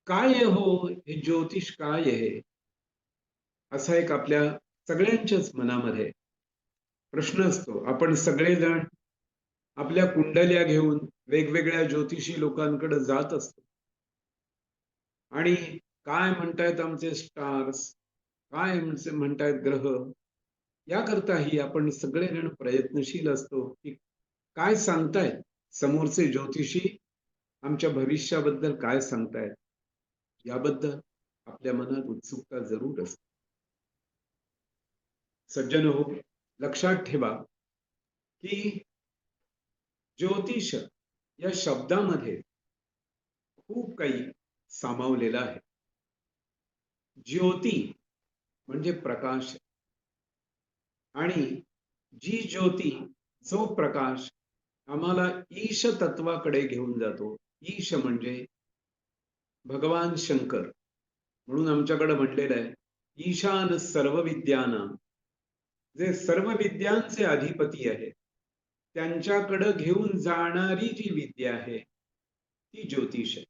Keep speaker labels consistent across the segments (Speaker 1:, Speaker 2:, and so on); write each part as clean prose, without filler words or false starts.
Speaker 1: काय आहे हो, हे ज्योतिष काय आहे? असा एक आपल्या सगळ्यांच्याच मनामध्ये प्रश्न असतो. आपण सगळेजण आपल्या कुंडल्या घेऊन वेगवेगळ्या ज्योतिषी लोकांकडे जात असतो. आणि काय म्हणतायत आमचे स्टार्स, काय आमचे म्हणतायत ग्रह, याकरताही आपण सगळेजण प्रयत्नशील असतो, की काय सांगतायत समोरचे ज्योतिषी आमच्या भविष्याबद्दल काय सांगतायत, याबद्दल आपल्या मनात उत्सुकता जरूर असते. सज्जन हो, लक्षात ठेवा की ज्योतिष या शब्दामध्ये खूप काही सामावलेलं आहे. ज्योती म्हणजे प्रकाश आणि जी ज्योती, जो प्रकाश आम्हाला ईश तत्वाकडे घेऊन जातो. ईश म्हणजे भगवान शंकर. म्हणून आमच्याकडे म्हटलेलं आहे, ईशान सर्व विद्यानां, जे सर्व विद्यांचे अधिपती आहे, त्यांच्याकडे घेऊन जाणारी जी विद्या आहे ती ज्योतिष आहे.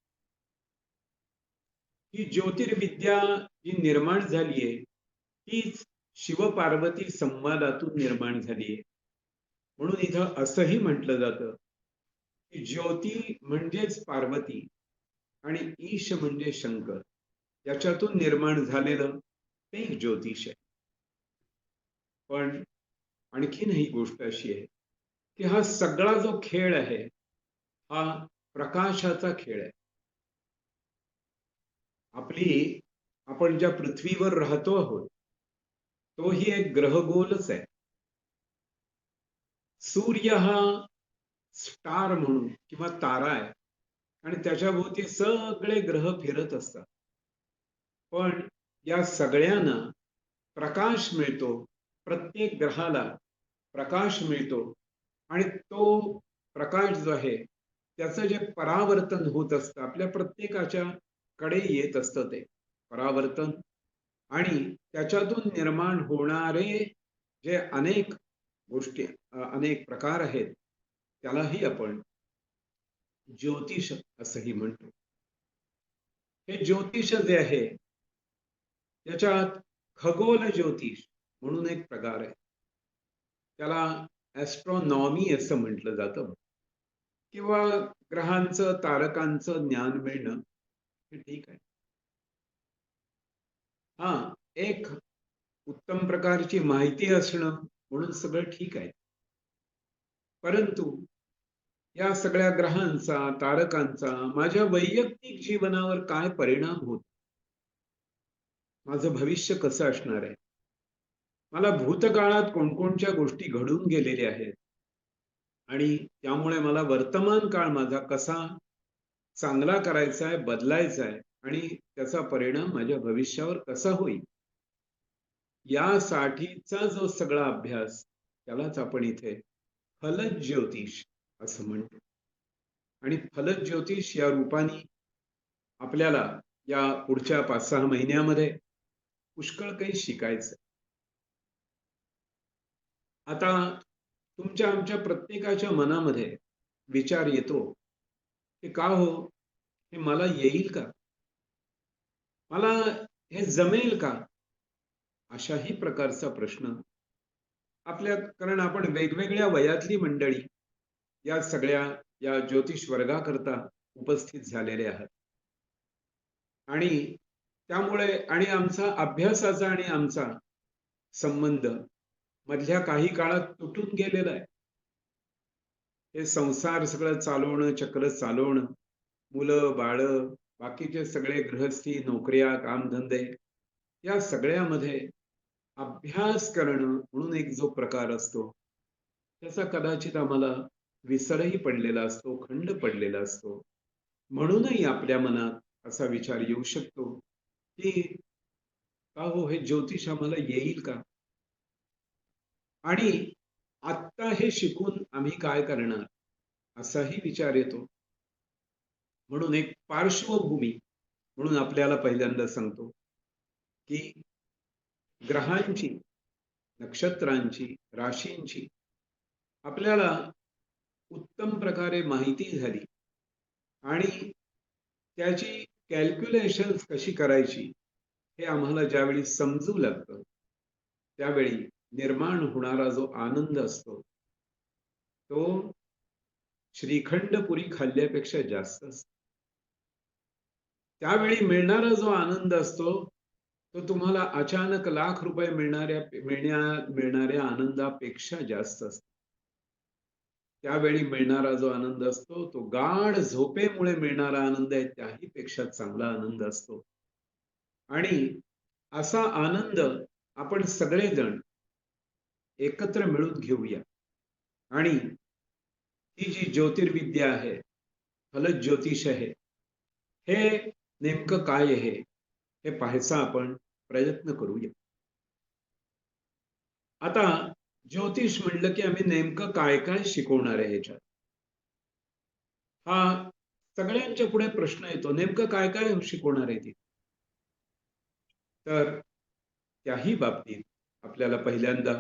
Speaker 1: ही ज्योतिर्विद्या जी निर्माण झाली आहे तीच शिवपार्वती संवादातून निर्माण झाली आहे. म्हणून इथं असंही म्हटलं जातं की ज्योती म्हणजेच पार्वती आणि ईश म्हणजे शंकर, याच्यातून निर्माण झालेलं ते एक ज्योतिष आहे. पण आणखीन ही गोष्ट अशी आहे की हा सगळा जो खेळ आहे हा प्रकाशाचा खेळ आहे. आपली आपण ज्या पृथ्वीवर राहतो आहोत तोही एक ग्रहगोलच आहे. सूर्य हा स्टार म्हणून किंवा तारा आहे आणि त्याच्याभोवती सगळे ग्रह फिरत असतात. पण या सगळ्यांना प्रकाश मिळतो, प्रत्येक ग्रहाला प्रकाश मिळतो आणि तो प्रकाश जो आहे त्याचं जे परावर्तन होत असतं आपल्या प्रत्येकाच्या कडे येत असतं ते परावर्तन, आणि त्याच्यातून निर्माण होणारे जे अनेक गोष्टी, अनेक प्रकार आहेत, त्यालाही आपण ज्योतिष असंही म्हणतो. हे ज्योतिष जे आहे त्याच्यात खगोल ज्योतिष म्हणून एक प्रकार आहे. त्याला ॲस्ट्रॉनॉमी असं म्हटलं जातं किंवा ग्रहांचं तारकांचं ज्ञान मिळणं, हे ठीक आहे. हा, एक उत्तम प्रकारची माहिती असणं म्हणून सगळं ठीक आहे. परंतु या सगळ्या ग्रहांचा, तारकांचा माझ्या वैयक्तिक जीवनावर काय परिणाम होतो, माझं भविष्य कसं असणार आहे, मला भूतकाळात कोणकोणत्या गोष्टी घडून गेलेल्या आहेत आणि त्यामुळे मला वर्तमान काळ माझा कसा चांगला करायचा आहे, बदलायचा आहे आणि त्याचा परिणाम माझ्या भविष्यावर कसा होईल, यासाठीचा जो सगळा अभ्यास, त्यालाच आपण इथे फलज्योतिष ज्योतिष असं म्हणतो. आणि फलज्योतिष ज्योतिष या रूपाने आपल्याला या पुढच्या 5-6 महिन्यामध्ये पुष्कळ काही शिकायचं. आता तुमच्या आमच्या प्रत्येकाच्या मनामध्ये विचार येतो की का हो, हे मला येईल का, मला हे जमेल का, अशाही प्रकारचा प्रश्न आपल्या, कारण आपण वेगवेगळ्या वयातली मंडळी या सगळ्या या ज्योतिष वर्गाकरता उपस्थित झालेले आहात. आणि त्यामुळे आणि आमचा अभ्यासाचा आणि आमचा संबंध मधल्या काही काळात तुटून गेलेला आहे. हे संसार सगळं चालवणं, चक्र चालवणं, मुलं बाळ, बाकीचे सगळे गृहस्थी, नोकऱ्या, कामधंदे, या सगळ्यामध्ये अभ्यास करणं म्हणून एक जो प्रकार असतो त्याचा कदाचित आम्हाला विसरही पडलेला असतो, खंड पडलेला असतो. म्हणूनही आपल्या मनात असा विचार येऊ शकतो की का हो, हे ज्योतिष आम्हाला येईल का, आणि आत्ता हे शिकून आम्ही काय करणार, असाही विचार येतो. म्हणून एक पार्श्वभूमी म्हणून आपल्याला पहिल्यांदा सांगतो की ग्रहांची, नक्षत्रांची, राशींची आपल्याला उत्तम प्रकारे माहिती झाली आणि त्याची कॅल्क्युलेशन्स कशी करायची हे आम्हाला ज्यावेळी समजू लागतं, त्यावेळी निर्माण होणारा जो आनंद असतो, तो श्रीखंड पुरी खाल्ल्यापेक्षा जास्त असतो. त्यावेळी मिळणारा जो आनंद असतो, तो तुम्हाला अचानक लाख रुपये मिळणाऱ्या आनंदापेक्षा जास्त असतो. त्यावेळी मिळणारा जो आनंद असतो, तो गाढ झोपेमुळे मिळणारा आनंद आहे, त्याही पेक्षा चांगला आनंद असतो. आणि असा आनंद आपण सगळेजण एकत्र मिळून घेऊया. आणि ही जी ज्योतिर्विद्या आहे, फलक ज्योतिष आहे, हे नेमकं काय आहे हे पाहायचा आपण प्रयत्न करूया. आता ज्योतिष म्हणलं की आम्ही नेमकं काय काय शिकवणार आहे ह्याच्यात, हा सगळ्यांच्या पुढे प्रश्न येतो. नेमकं काय काय शिकवणार आहे ती? तर त्याही बाबतीत आपल्याला पहिल्यांदा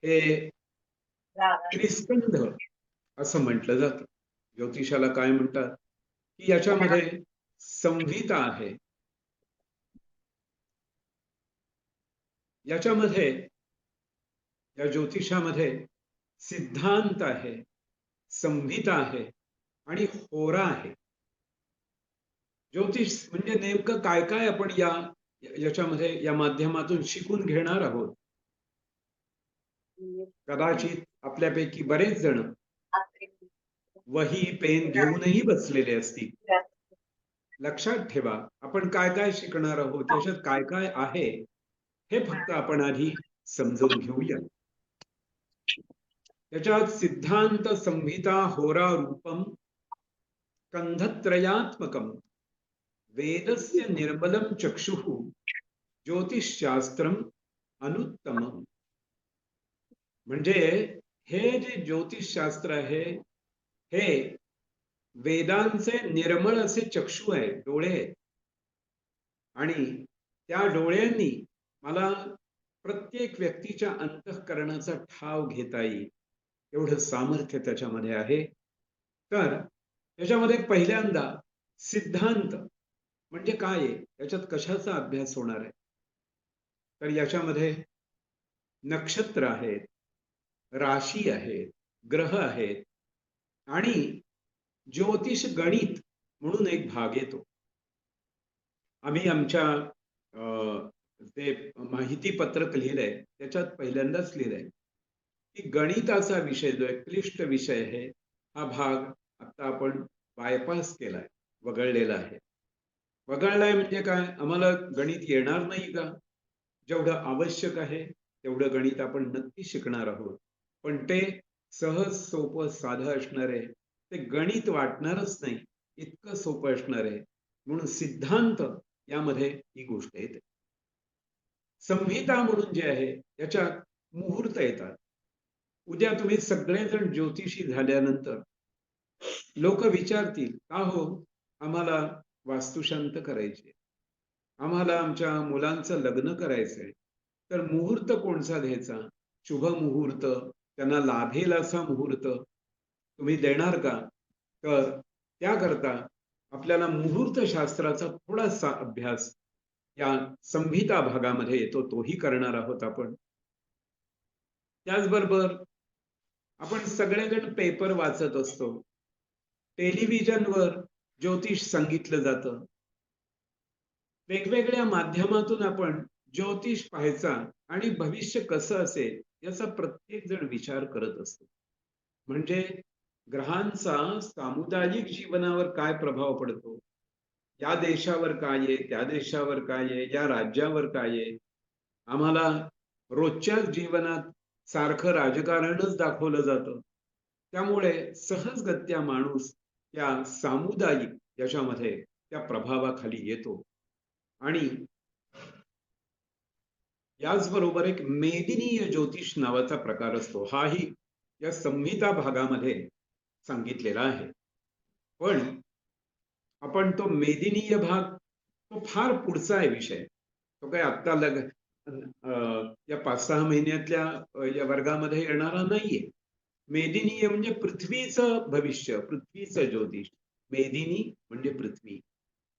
Speaker 1: हे त्रिस्कंध असं म्हटलं जातं. ज्योतिषाला काय म्हणतात की याच्यामध्ये संहिता आहे, याच्यामध्ये या ज्योतिषामध्ये सिद्धांत आहे, संहिता आहे आणि होरा आहे. ज्योतिष म्हणजे नेमकं काय काय आपण याच्यामध्ये या माध्यमातून शिकून घेणार आहोत. कदाचित आपल्यापैकी बरेच जण वही पेन घेऊनही बसलेले असतील. लक्षात ठेवा, आपण काय काय शिकणार आहोत, याच्यात काय काय आहे हे फक्त आपण आधी समजून घेऊया. त्याच्यात सिद्धांत, संहिता, होरा, रूपम, स्कंधत्रयात्मकम, वेदस्य निर्मलम चक्षुः, ज्योतिषशास्त्रम अनुत्तमम. म्हणजे हे जे ज्योतिषशास्त्र आहे, हे वेदांचे निर्मळ असे चक्षु आहे, डोळे आहेत. आणि त्या डोळ्यांनी मला प्रत्येक व्यक्तीच्या अंतःकरणाचा ठाव घेता येईल, एवढं सामर्थ्य त्याच्यामध्ये आहे. तर त्याच्यामध्ये पहिल्यांदा सिद्धांत म्हणजे काय आहे, याच्यात कशाचा अभ्यास होणार आहे? तर याच्यामध्ये नक्षत्र आहेत, राशी आहेत, ग्रह आहेत आणि ज्योतिष गणित म्हणून एक भाग येतो. आम्ही आमच्या ते माहिती पत्रक लिहिलंय त्याच्यात पहिल्यांदाच लिहिलंय की गणिताचा विषय जो एक क्लिष्ट विषय आहे, हा भाग आता आपण बायपास केलाय, वगळलेला आहे. वगळलाय म्हणजे काय? आम्हाला गणित येणार नाही का? जेवढं आवश्यक आहे तेवढं गणित आपण नक्की शिकणार आहोत, पण ते सहज सोपं साधं असणार आहे. ते गणित वाटणारच नाही, इतकं सोपं असणार आहे. म्हणून सिद्धांत यामध्ये ही गोष्ट येते. संहिता म्हणून जे आहे त्याच्यात मुहूर्त येतात. उद्या तुम्ही सगळेजण ज्योतिषी झाल्यानंतर लोक विचारतील, का हो, आम्हाला वास्तुशांत करायचे, आम्हाला आमच्या मुलांचं लग्न करायचंय, तर मुहूर्त कोणचा घ्यायचा? शुभ मुहूर्त, त्यांना लाभेल असा मुहूर्त तुम्ही देणार का? तर त्याकरता आपल्याला मुहूर्त शास्त्राचा थोडासा अभ्यास या संहिता भागामध्ये येतो, तोही करणार आहोत आपण. त्याचबरोबर आपण सगळेजण पेपर वाचत असतो, टेलिव्हिजनवर ज्योतिष सांगितलं जातं, वेगवेगळ्या माध्यमातून आपण ज्योतिष पाहायचा आणि भविष्य कसं असेल याचा प्रत्येक जण विचार करत असतो. म्हणजे ग्रहांचा सामुदायिक जीवनावर काय प्रभाव पडतो, या देशावर काय आहे, त्या देशावर काय आहे, या राज्यावर काय आहे. आम्हाला रोजच्या जीवनात सारखं राजकारणच दाखवलं जातं. त्यामुळे सहजगत्या माणूस त्या सामुदायिक याच्यामध्ये त्या प्रभावाखाली येतो. आणि याचबरोबर एक मेदिनीय ज्योतिष नावाचा प्रकार असतो, हाही या संहिता भागामध्ये सांगितलेला आहे. पण आपण तो मेदिनीय भाग, तो फार पुढचा आहे विषय, तो काय आत्ता या 5-6 महिन्यातल्या या वर्गामध्ये येणारा नाहीये. मेदिनीय म्हणजे पृथ्वीचं भविष्य, पृथ्वीचं ज्योतिष. मेदिनी म्हणजे पृथ्वी.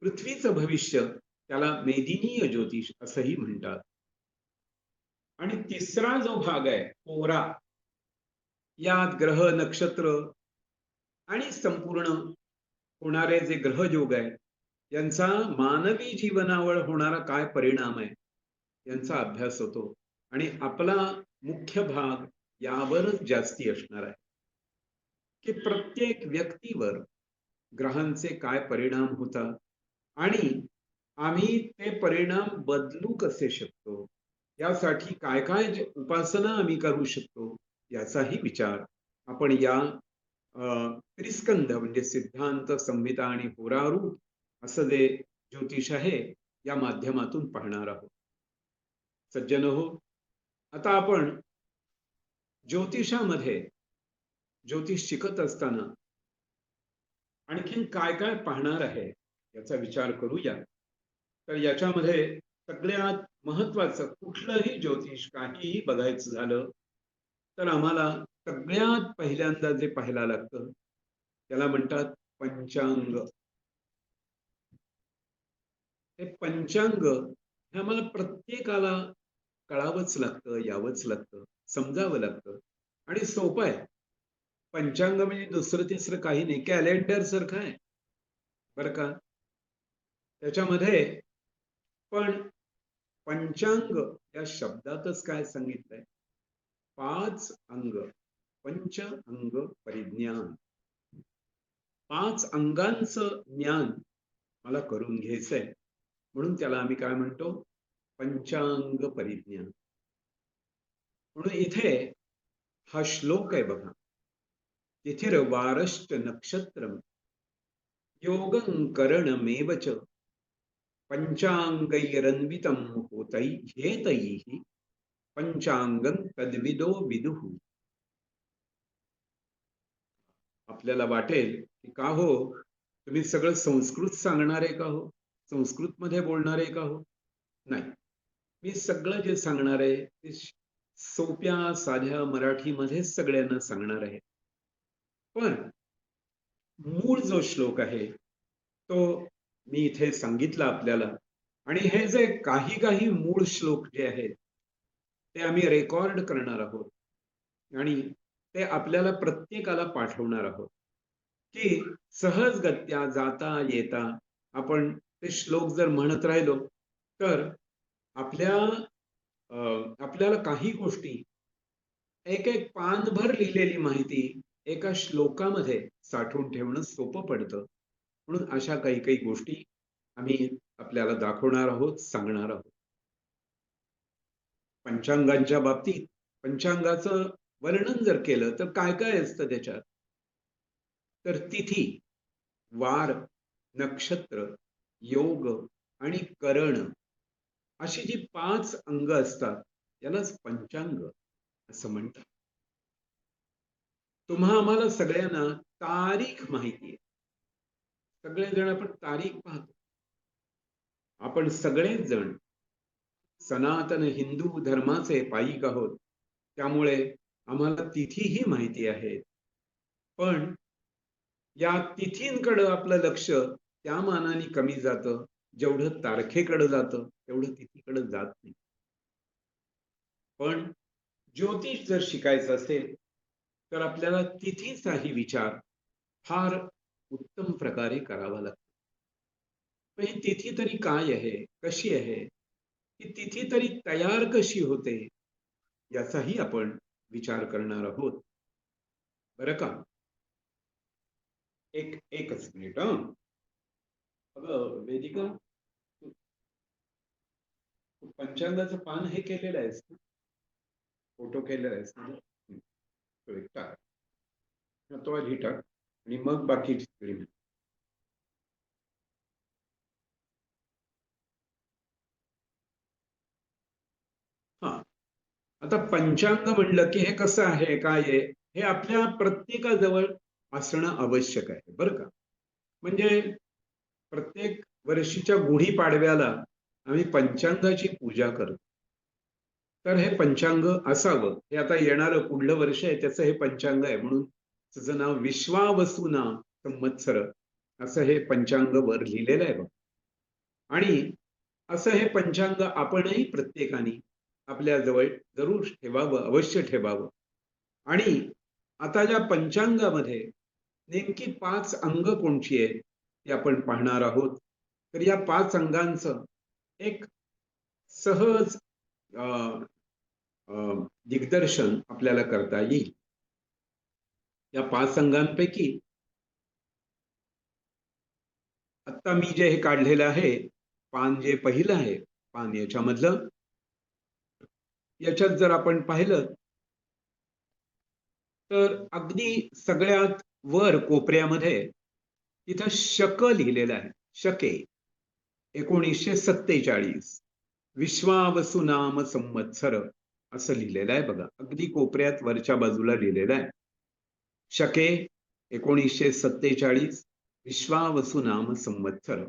Speaker 1: पृथ्वीचं भविष्य त्याला मेदिनीय ज्योतिष असंही म्हणतात. आणि तिसरा जो भाग आहे होरा, यात ग्रह नक्षत्र आणि संपूर्ण होणारे जे ग्रहयोग आहे यांचा मानवी जीवनावर होणारा काय परिणाम आहे यांचा अभ्यास होतो. आणि आपला मुख्य भाग यावरच जास्ती असणार आहे की प्रत्येक व्यक्तीवर ग्रहांचे काय परिणाम होतात आणि आम्ही ते परिणाम बदलू कसे शकतो, यासाठी काय काय उपासना आम्ही करू शकतो याचाही विचार आपण या त्रिस्कंध म्हणजे सिद्धांत, संहिता आणि होरारूप असं जे ज्योतिष आहे या माध्यमातून पाहणार आहोत. सज्जन हो, आता आपण ज्योतिषामध्ये ज्योतिष शिकत असताना आणखीन काय काय पाहणार आहे याचा विचार करूया. तर याच्यामध्ये सगळ्यात महत्वाचं कुठलंही ज्योतिष काहीही बघायचं झालं तर आम्हाला सगळ्यात पहिल्यांदा जे पाहायला लागतं त्याला म्हणतात पंचांग. हे पंचांग हे आम्हाला प्रत्येकाला कळावंच लागतं, यावंच लागतं, समजावं लागतं. आणि सोपं आहे. पंचांग म्हणजे दुसरं तिसरं काही नाही, कॅलेंडर सारखं आहे बरं का. त्याच्यामध्ये पण पंचांग या शब्दातच काय सांगितलंय, 5 अंग, पंच अंग परिज्ञान. 5 अंगांचं ज्ञान मला करून घ्यायचंय, म्हणून त्याला आम्ही काय म्हणतो, पंचांग परिज्ञान. म्हणून इथे हा श्लोक आहे बघा, तिथिर्वारश्च नक्षत्रम योगं करणमेव च पंचांगैरन्वितं हेतैः पंचांगं तद्विदो विदुः. आपल्याला वाटेल की का हो तुम्ही सगळं संस्कृत सांगणार आहे का हो, संस्कृत मध्ये बोलणार आहे का हो. नाही, मी सगळं जे सांगणार आहे ते सोप्या साध्या मराठीमध्येच सगळ्यांना सांगणार आहे. पण मूळ जो श्लोक आहे तो मी इथे सांगितला आपल्याला. आणि हे जे काही काही मूळ श्लोक जे आहेत ते आम्ही रेकॉर्ड करणार आहोत आणि ते आपल्याला प्रत्येकाला पाठवणार आहोत की सहजगत्या जाता येता आपण ते श्लोक जर म्हणत राहिलो तर आपल्याला काही गोष्टी एक एक पानभर लिहिलेली माहिती एका श्लोकामध्ये साठवून ठेवणं सोपं पडतं. म्हणून अशा काही काही गोष्टी आम्ही आपल्याला दाखवणार आहोत, सांगणार आहोत. पंचांगांच्या बाबतीत पंचांगाचं वर्णन जर केलं तर काय काय असतं त्याच्यात, तर तिथी, वार, नक्षत्र, योग आणि करण अशी जी 5 अंग असतात यालाच पंचांग असं म्हणतात. तुम्हा आम्हाला सगळ्यांना तारीख माहिती आहे, सगळेजण आपण तारीख पाहतो. आपण सगळेच जण सनातन हिंदू धर्माचे पायिक आहोत, त्यामुळे आम्हाला तिथीही माहिती आहेत. पण या तिथींकडे आपलं लक्ष त्या मानाने कमी जातं, जेवढं तारखेकडे जातं तेवढं तिथीकडे जात नाही. पण ज्योतिष जर शिकायचं असेल तर आपल्याला तिथीचाही विचार फार उत्तम प्रकारे करावा लागतो. पण ही तिथी तरी काय आहे, कशी आहे, ही तिथी तरी तयार कशी होते याचाही आपण विचार करणार आहोत बरं का. एकच मिनिट. अगं वेदिका, पंचांगाचं पान हे केलेलं आहेस ना, फोटो केलेला आहेस ना, तो एक टाक, तो आधी टाक आणि मग बाकीची सगळी. हा, आता पंचांग म्हणलं की हे कसं आहे, काय आहे, हे आपल्या प्रत्येकाजवळ असणं आवश्यक आहे बरं का. म्हणजे प्रत्येक वर्षीच्या गुढीपाडव्याला आम्ही पंचांगाची पूजा करतो. तर हे पंचांग असावं. हे आता येणारं पुढलं वर्ष आहे त्याचं हे पंचांग आहे, म्हणून त्याचं नाव विश्वावसुनाम संवत्सर असं हे पंचांग वर लिहिलेलं आहे बघ. आणि असं हे पंचांग आपणही प्रत्येकाने आपल्या जवळ जरूर ठेवावं, अवश्य ठेवावं. आणि आता या पंचांगामध्ये नेमकी 5 अंग कोणची आहेत ते आपण पाहणार आहोत. तर या 5 अंगांचं एक सहज अ, दिग्दर्शन आपल्याला करता येईल. या 5 अंगांपैकी आत्ता मी जे हे काढलेलं आहे, पान जे पहिलं आहे, पान याच्यामधलं, याच्यात जर आपण पाहिलं तर अगदी सगळ्यात वर कोपऱ्यामध्ये तिथं शक लिहिलेलं आहे. शके 1947 विश्वावसु नाम संवत्सर असं लिहिलेलं आहे बघा. अगदी कोपऱ्यात वरच्या बाजूला लिहिलेलं आहे. शके 1947 विश्वावसु नाम संवत्सर.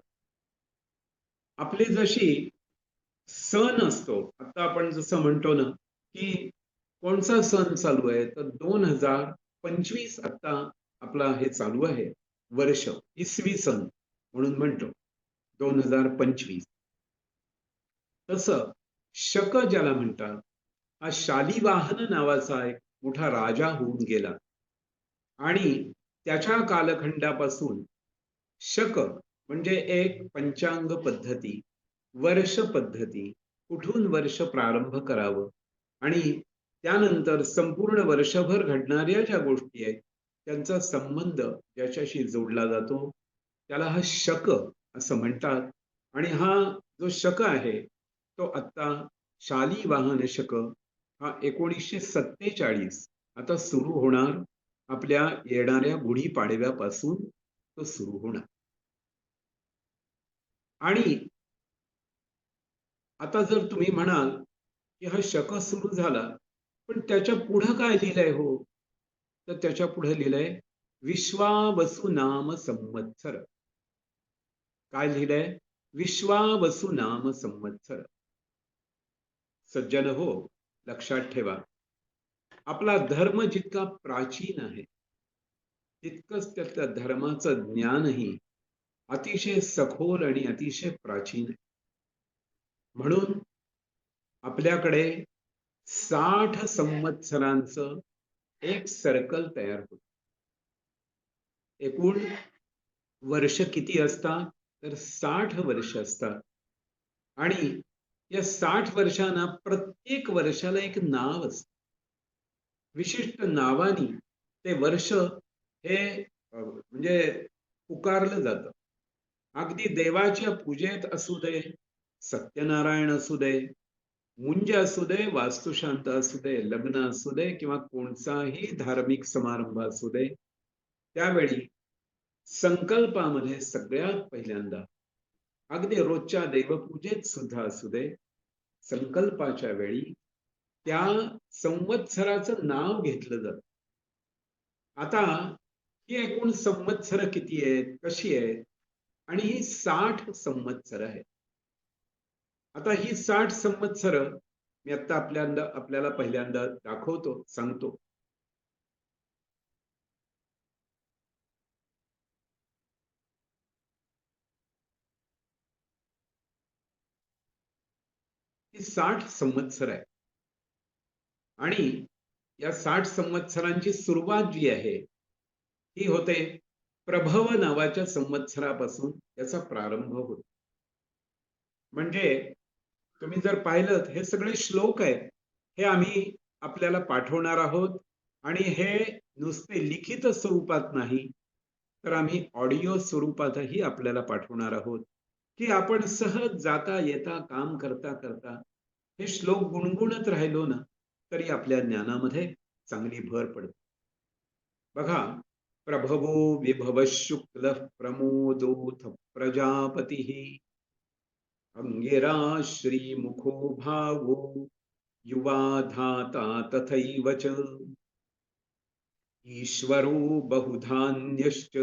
Speaker 1: आपली जशी सण असतो, आता आपण जसं म्हणतो ना की कोणचा सण चालू आहे, तर 2025 आता आपला हे चालू आहे वर्ष, इसवी सन म्हणून म्हणतो 2025. तसं शक ज्याला म्हणतात, हा शालिवाहन नावाचा एक मोठा राजा होऊन गेला आणि त्याच्या कालखंडापासून शक म्हणजे एक पंचांग पद्धती, वर्ष पद्धती, कुठून वर्ष प्रारंभ करावं आणि त्यानंतर संपूर्ण वर्षभर घडणाऱ्या ज्या गोष्टी आहेत त्यांचा संबंध ज्याच्याशी जोडला जातो त्याला हा शक असं म्हणतात. आणि हा जो शक आहे तो आत्ता शालिवाहन शक हा 1947 आता सुरू होणार. आपल्या येणाऱ्या गुढीपाडव्यापासून तो सुरू होणार. आणि आता जर तुम्ही म्हणाल की हा शक सुरू झाला, पण त्याच्या पुढं काय लिहिलंय हो? तर त्याच्या पुढे लिहिलंय विश्वावसु नाम संवत्सर. काय लिहिलंय? विश्वावसु नाम संवत्सर. सज्जन हो, लक्षात ठेवा, आपला धर्म जितका प्राचीन आहे तितकंच त्यातल्या धर्माचं ज्ञानही अतिशय सखोल आणि अतिशय प्राचीन आहे. म्हणून आपल्याकडे 60 संवत्सरांचं एक सर्कल तयार होतं. एकूण वर्ष किती असतात? तर 60 वर्ष असतात. आणि या 60 वर्षांना प्रत्येक वर्षाला एक नाव असतं. विशिष्ट नावानी ते वर्ष हे म्हणजे पुकारलं जातं. अगदी देवाच्या पूजेत असू दे, सत्यनारायण असू दे, मुंज असू दे, वास्तुशांत असू दे, लग्न असू दे किंवा कोणताही धार्मिक समारंभ असू दे, त्यावेळी संकल्पामध्ये सगळ्यात पहिल्यांदा अगदी रोजच्या देवपूजेत सुद्धा असू दे, संकल्पाच्या वेळी त्या संवत्सराचं नाव घेतलं जातं. आता ही एकूण संवत्सर किती आहेत, कशी आहेत? आणि ही 60 संवत्सर आहेत. आता ही 60 संवत्सर मी आता आपल्याला पहिल्यांदा दाखवतो, सांगतो. ही 60 संवत्सर आहे. आणि या 60 संवत्सरांची सुरुवात जी आहे ही होते प्रभव नावाच्या संवत्सरापासून याचा प्रारंभ होतो. म्हणजे तुम्ही जर पाहिलं हे सगळे श्लोक आहेत, हे आम्ही आपल्याला पाठवणार आहोत. आणि हे नुसते लिखित स्वरूपात नाही, तर आम्ही ऑडिओ स्वरूपातही आपल्याला पाठवणार आहोत, की आपण सहज जाता येता काम करता करता हे श्लोक गुणगुणत राहिलो ना तरी आपल्या ज्ञानामध्ये चांगली भर पडते. बघा, प्रभवो विभव शुक्ल प्रमोदोथ प्रजापती अंगिरा श्रीमुखो भावो युवा धाता तथैव च ईश्वरो बहुधान्यश्च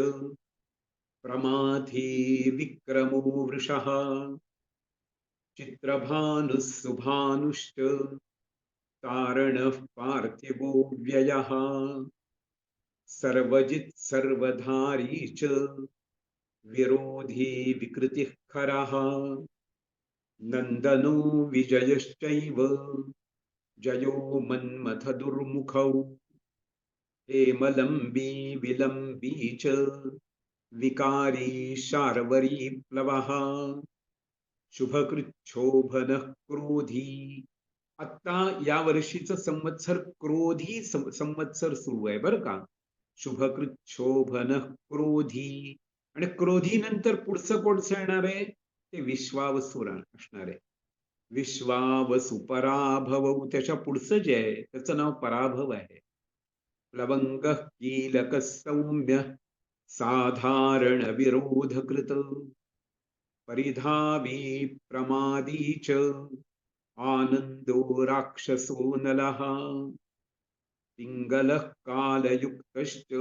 Speaker 1: प्रमाथी विक्रमो वृषः चित्रभानुः सुभानुश्च तारणः पार्थिवो व्ययः सर्वजित् सर्वधारी च विरोधी विकृतिः खरः नन्दनो विजयश्चैव जयो मन्मथ दुर्मुखौ हेमलम्बी विलम्बी च विकारी शार्वरी प्लवः शुभकृच्छोभनः क्रोधी. आता या वर्षीचं संवत्सर क्रोधी संवत्सर सुरू आहे बरं का. शुभकृच्छोभनः क्रोधी. आणि क्रोधी नंतर पुढचं कोणचं येणार आहे ते विश्वावसुर असणार आहे. विश्वावसु पराभव. त्याच्या पुढचं जे आहे त्याचं नाव पराभव आहे. प्लवंग कीलक सौम्य साधारण विरोधकृत परिधावी प्रमादी च आनंदो राक्षसो नलः पिंगलः कालयुक्तश्च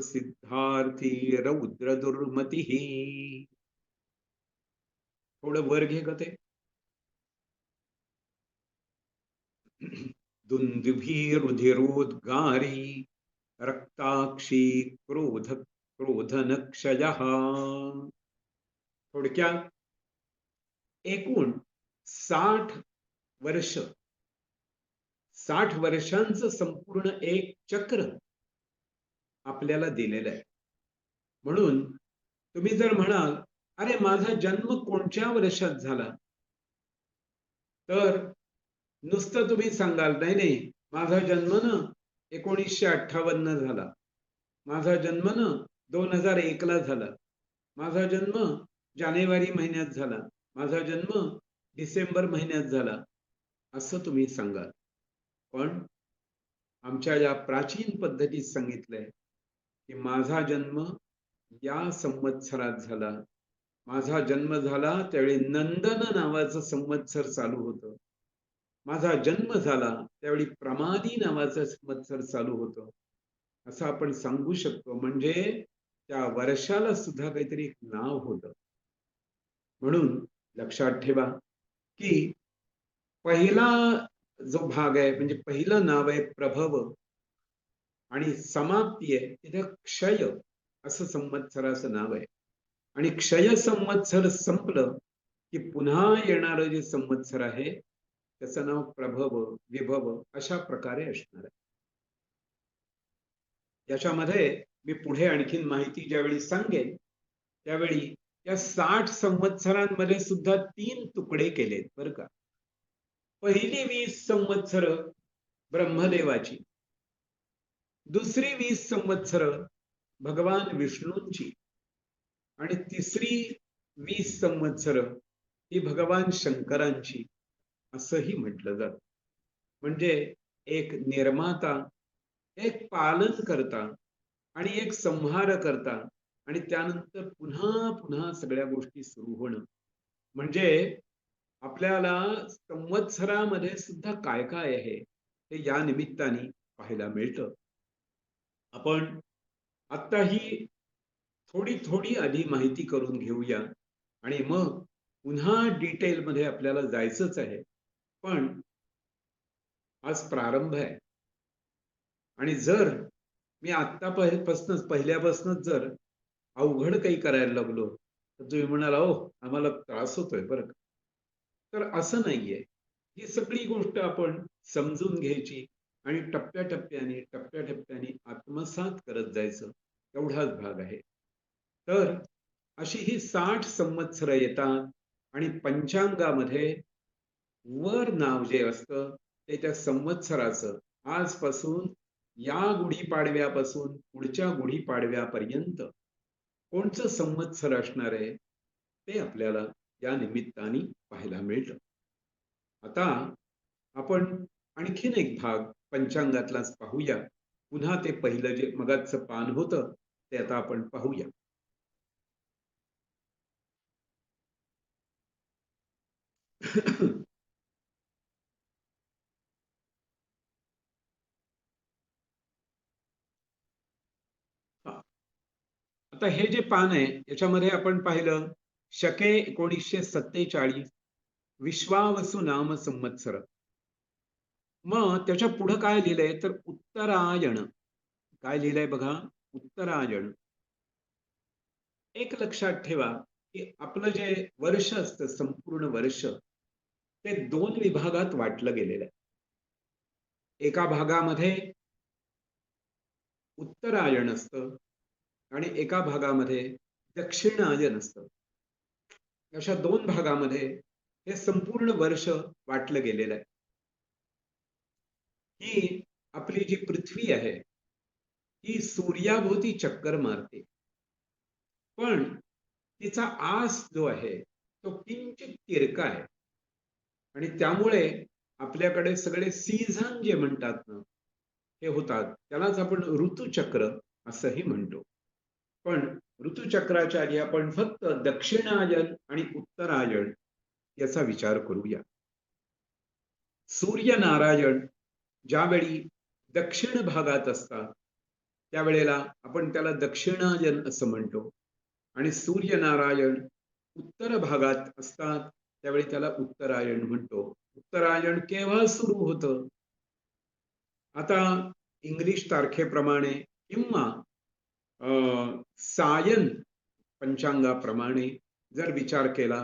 Speaker 1: सिद्धार्थी रौद्र दुर्मतिः. थोडं वर घे ग ते. दुंदुभी रुधिरोद्गारी रक्ताक्षी क्रोधनक्षयः. थोडक्यात एकूण 60 वर्ष, 60 वर्षांचं संपूर्ण एक चक्र आपल्याला दिलेलं आहे. म्हणून तुम्ही जर म्हणाल अरे माझा जन्म कोणत्या वर्षात झाला, तर नुसतं तुम्ही सांगाल नाही नाही माझा जन्म ना 1958 झाला, माझा जन्म ना 2001 ला झाला, माझा जन्म जानेवारी महिन्यात झाला, माझा जन्म डिसेंबर महिन्यात झाला, असं तुम्ही सांगाल. पण आमच्या या प्राचीन पद्धतीत सांगितलंय की माझा जन्म या संवत्सरात झाला. माझा जन्म झाला त्यावेळी नंदन नावाचं संवत्सर चालू होतं. माझा जन्म झाला त्यावेळी प्रमादी नावाचं संवत्सर चालू होतं, असं आपण सांगू शकतो. म्हणजे त्या वर्षाला सुद्धा काहीतरी एक नाव होतं. म्हणून लक्षात ठेवा की पहिला जो भाग आहे म्हणजे पहिलं नाव आहे प्रभव आणि समाप्ती आहे तिथे क्षय असं संवत्सराचं नाव आहे. आणि क्षय संवत्सर संपलं की पुन्हा येणारं जे संवत्सर आहे त्याचं नाव प्रभव विभव अशा प्रकारे असणार आहे. याच्यामध्ये मी पुढे आणखीन माहिती ज्यावेळी सांगेन त्यावेळी या 60 संवत्सरांमध्ये सुद्धा 3 तुकडे केलेत बरं का. पहिली 20 संवत्सर ब्रह्मदेवाची, दुसरी 20 संवत्सर भगवान विष्णूंची आणि तिसरी 20 संवत्सर ही भगवान शंकरांची असंही म्हटलं जातं. म्हणजे एक निर्माता, एक पालन करता आणि एक संहार करता आणि त्यानंतर पुन्हा पुन्हा सगळ्या गोष्टी सुरू होणं. म्हणजे आपल्याला संवत्सरामध्ये सुद्धा काय काय आहे हे या निमित्ताने पाहायला मिळतं. आपण आता ही थोडी थोडी आधी माहिती करून घेऊया आणि मग पुन्हा डिटेलमध्ये आपल्याला जायचंच आहे. पण आज प्रारंभ आहे आणि जर मी पहिल्यापासूनच जर अवघड काही करायला लागलो तर तुम्ही म्हणाल हो आम्हाला त्रास होतोय बरं का. तर असं नाहीये. ही सगळी गोष्ट आपण समजून घ्यायची आणि टप्प्याटप्प्याने आत्मसात करत जायचं, एवढाच भाग आहे. तर अशी ही 60 संवत्सरं येतात आणि पंचांगामध्ये वर नाव जे असतं ते त्या संवत्सराचं आजपासून या गुढीपाडव्यापासून पुढच्या गुढीपाडव्यापर्यंत कोणचं संवत्सर असणार आहे ते आपल्याला या निमित्ताने पाहायला मिळतं. आता आपण आणखीन एक भाग पंचांगातलाच पाहूया. पुन्हा ते पहिलं जे मगाचं पान होतं ते आता आपण पाहूया. आता हे जे पान आहे याच्यामध्ये आपण पाहिलं शके 1947 विश्वावसु नाम संवत्सर. मग त्याच्या पुढे काय लिहिलंय तर उत्तरायण. काय लिहिलंय बघा, उत्तरायण. एक लक्षात ठेवा, की आपलं जे वर्ष असतं, संपूर्ण वर्ष, ते 2 विभागात वाटलं गेलेलं आहे. एका भागामध्ये उत्तरायण असतं आणि एका भागामध्ये दक्षिणायन असतं. अशा 2 भागामध्ये हे संपूर्ण वर्ष वाटलं गेलेलं आहे. ही आपली जी पृथ्वी आहे, ही सूर्याभोवती चक्कर मारते. पण तिचा आस जो आहे, तो किंचित तिरका आहे आणि त्यामुळे आपल्याकडे सगळे सीझन जे म्हणतात ना, हे होतात. त्यालाच आपण ऋतुचक्र असंही म्हणतो. पण ऋतुचक्राच्या आधी आपण फक्त दक्षिणायन आणि उत्तरायण याचा विचार करूया. सूर्यनारायण ज्यावेळी दक्षिण भागात असतात, त्यावेळेला आपण त्याला दक्षिणायन असं म्हणतो आणि सूर्यनारायण उत्तर भागात असतात, त्यावेळी त्याला उत्तरायण म्हणतो. उत्तरायण केव्हा सुरू होतं? आता इंग्लिश तारखेप्रमाणे किंवा अ, सायन पंचांगाप्रमाणे जर विचार केला,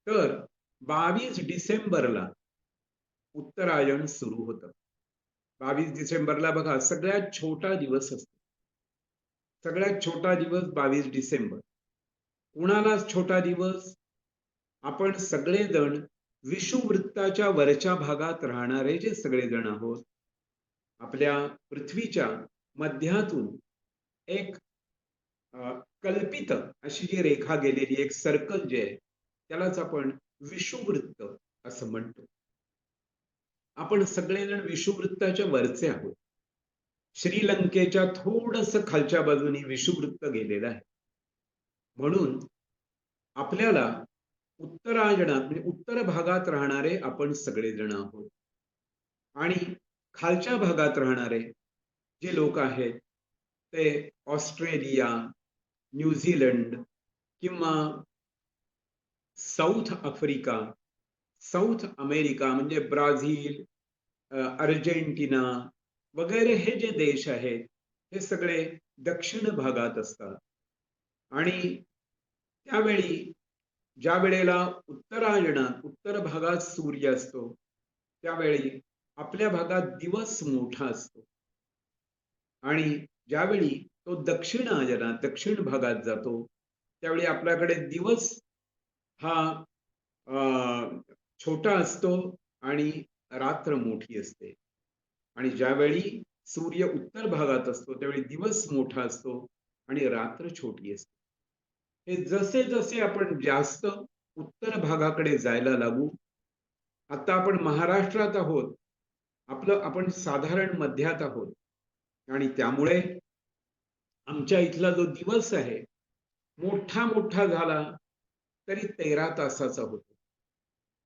Speaker 1: तर 22 डिसेंबरला उत्तरायण सुरू होतं. 22 डिसेंबरला बघा सगळ्यात छोटा दिवस असतो. सगळ्यात छोटा दिवस 22 डिसेंबर. कुणाला छोटा दिवस? आपण सगळेजण विषुववृत्ताच्या वरच्या भागात राहणारे जे सगळेजण आहोत, आपल्या पृथ्वीच्या मध्यातून एक कल्पित अशी जी रेखा गेलेली एक सर्कल जे आहे, त्यालाच आपण विषुववृत्त असं म्हणतो. आपण सगळेजण विषुववृत्ताच्या वरचे आहोत. श्रीलंकेच्या थोडंसं खालच्या बाजूने विषुववृत्त गेलेलं आहे. म्हणून आपल्याला उत्तरायणात म्हणजे उत्तर भागात राहणारे आपण सगळेजण आहोत. आणि खालच्या भागात राहणारे जे लोक आहेत, ते ऑस्ट्रेलिया, न्यूझीलंड किंवा साऊथ आफ्रिका, साऊथ अमेरिका म्हणजे ब्राझील, अर्जेंटिना वगैरे हे जे देश आहेत, हे सगळे दक्षिण भागात असतात. आणि त्यावेळी ज्या वेळेला उत्तरायणात उत्तर भागात सूर्य असतो, त्यावेळी आपल्या भागात दिवस मोठा असतो आणि ज्यावेळी तो दक्षिणायनात दक्षिण भागात जातो, त्यावेळी आपल्याकडे दिवस हा छोटा असतो आणि रात्र मोठी असते. आणि ज्यावेळी सूर्य उत्तर भागात असतो, त्यावेळी दिवस मोठा असतो आणि रात्र छोटी असते. हे जसे जसे आपण जास्त उत्तर भागाकडे जायला लागू, आता आपण महाराष्ट्रात आहोत, आपलं आपण साधारण मध्यात आहोत आणि त्यामुळे आमच्या इथला जो दिवस आहे, मोठा मोठा झाला तरी 13 तासाचा होतो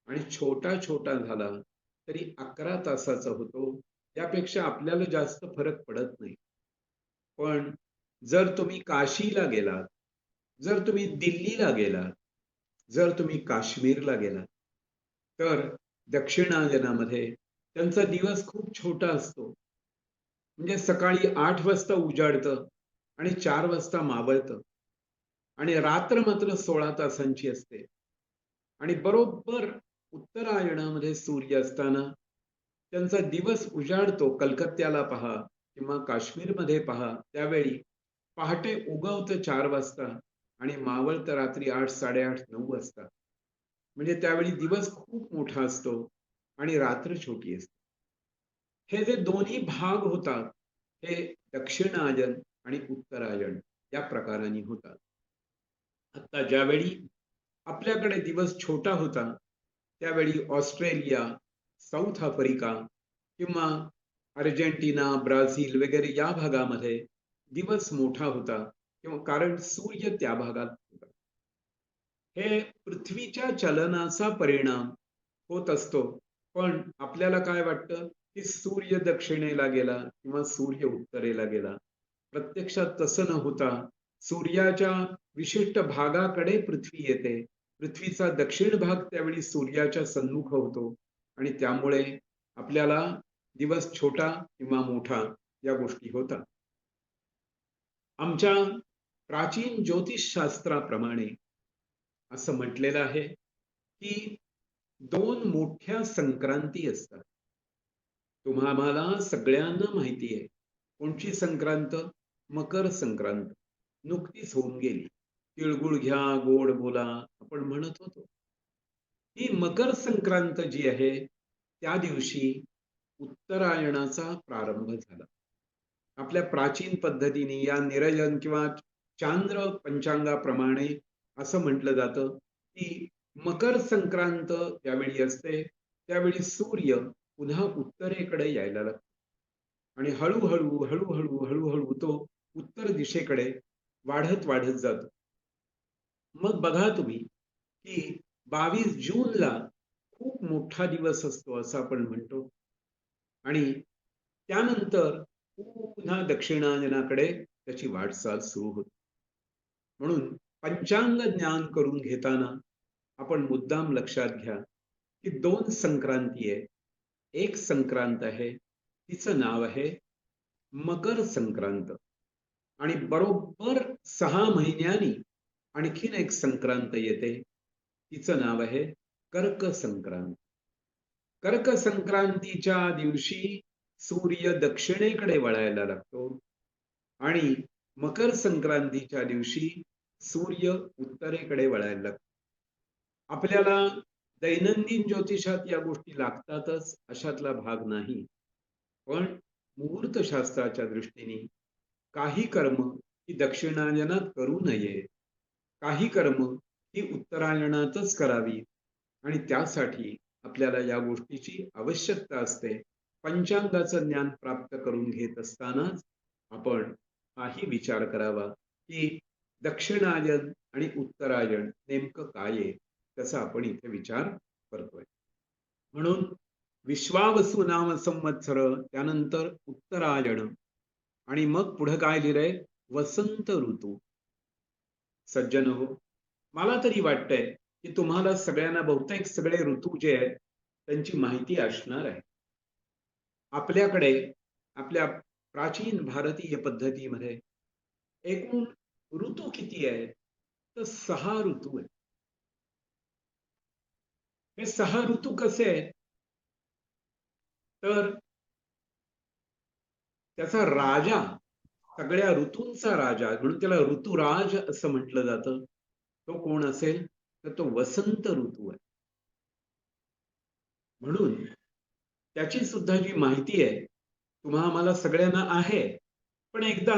Speaker 1: आणि छोटा छोटा झाला तरी 11 तासाचा होतो. यापेक्षा आपल्याला जास्त फरक पडत नाही. पण जर तुम्ही काशीला गेलात, जर तुम्ही दिल्लीला गेलात, जर तुम्ही काश्मीरला गेलात, तर दक्षिणायनामध्ये त्यांचा दिवस खूप छोटा असतो. म्हणजे सकाळी 8 वाजता उजाडतं आणि 4 वाजता मावळतं आणि रात्र मात्र 16 तासांची असते. आणि बरोबर उत्तरायणामध्ये सूर्य असताना त्यांचा दिवस उजाडतो. कलकत्त्याला पहा किंवा काश्मीरमध्ये पहा, त्यावेळी पहाटे उगवतं 4 वाजता आणि मावळतं रात्री 8, 8:30, 9 वाजता. म्हणजे त्यावेळी दिवस खूप मोठा असतो आणि रात्र छोटी असते. हे जे दोन्ही भाग होतात, हे दक्षिणायन आणि उत्तरायण या प्रकाराने होतात. आता ज्यावेळी आपल्याकडे दिवस छोटा होता, त्यावेळी ऑस्ट्रेलिया, साऊथ आफ्रिका किंवा अर्जेंटिना, ब्राझील वगैरे या भागामध्ये दिवस मोठा होता किंवा कारण सूर्य त्या भागात होता. हे पृथ्वीच्या चलनाचा परिणाम होत असतो. पण आपल्याला काय वाटतं, की सूर्य दक्षिणेला गेला किंवा सूर्य उत्तरेला गेला. प्रत्यक्षात तसं न होता सूर्याच्या विशिष्ट भागाकडे पृथ्वी येते. पृथ्वीचा दक्षिण भाग त्यावेळी सूर्याच्या सन्मुख होतो आणि त्यामुळे आपल्याला दिवस छोटा किंवा मोठा या गोष्टी होतात. आमच्या प्राचीन ज्योतिषशास्त्राप्रमाणे असं म्हटलेलं आहे की दोन मोठ्या संक्रांती असतात. तुम्हाला सगळ्यांना माहिती आहे कोणची संक्रांत? मकर संक्रांत. नुकतीच होऊन गेली. तिळगुळ घ्या, गोड बोला आपण म्हणत होतो. ही मकर संक्रांत जी आहे त्या दिवशी उत्तरायणाचा प्रारंभ झाला. आपल्या प्राचीन पद्धतीने या निरंजन किंवा चांद्र पंचांगाप्रमाणे असं म्हटलं जातं की मकर संक्रांत ज्यावेळी असते त्यावेळी सूर्य पुन्हा उत्तरेकडे यायला लागतो आणि हळूहळू हळूहळू हळूहळू तो उत्तर दिशेकडे वाढत वाढत जातो. मग बघा तुम्ही की 22 जूनला खूप मोठा दिवस असतो असं आपण म्हणतो आणि त्यानंतर पुन्हा दक्षिणायनाकडे त्याची वाटचाल सुरू होते. म्हणून पंचांग ज्ञान करून घेताना आपण मुद्दाम लक्षात घ्या की दोन संक्रांती आहे. एक संक्रांत आहे तिचं नाव आहे मकर संक्रांत आणि बरोबर 6 महिन्यांनी आणखीन एक संक्रांत येते तिचं नाव आहे कर्क संक्रांत. कर्क संक्रांतीच्या दिवशी सूर्य दक्षिणेकडे वळायला लागतो आणि मकर संक्रांतीच्या दिवशी सूर्य उत्तरेकडे वळायला लागतो. आपल्याला दैनंदिन ज्योतिषात या गोष्टी लागतातच अशातला भाग नाही. पण मुहूर्तशास्त्राच्या दृष्टीने काही कर्म ही दक्षिणायनात करू नये, काही कर्म ही उत्तरायणातच करावी आणि त्यासाठी आपल्याला या गोष्टीची आवश्यकता असते. पंचांगाचं ज्ञान प्राप्त करून घेत असतानाच आपण हाही विचार करावा की दक्षिणायन आणि उत्तरायण नेमकं काय आहे त्याचा आपण इथे विचार करतोय. म्हणून विश्वावसु नाम संवत्सर, त्यानंतर उत्तरायण आणि मग पुढे काय लिहिलंय? वसंत ऋतू. सज्जन हो, मला तरी वाटतंय की तुम्हाला सगळ्यांना बहुतेक सगळे ऋतू जे आहेत त्यांची माहिती असणार आहे. आपल्याकडे आपल्या प्राचीन भारतीय पद्धतीमध्ये एकूण ऋतू किती आहेत? तर 6 ऋतू आहेत. हे 6 ऋतू कसे आहेत? तर त्याचा राजा, सगळ्या ऋतूंचा राजा म्हणून त्याला ऋतुराज असं म्हटलं जातं. तो कोण असेल? तर तो वसंत ऋतू आहे. म्हणून त्याची सुद्धा जी माहिती आहे तुम्हाला सगळ्यांना आहे. पण एकदा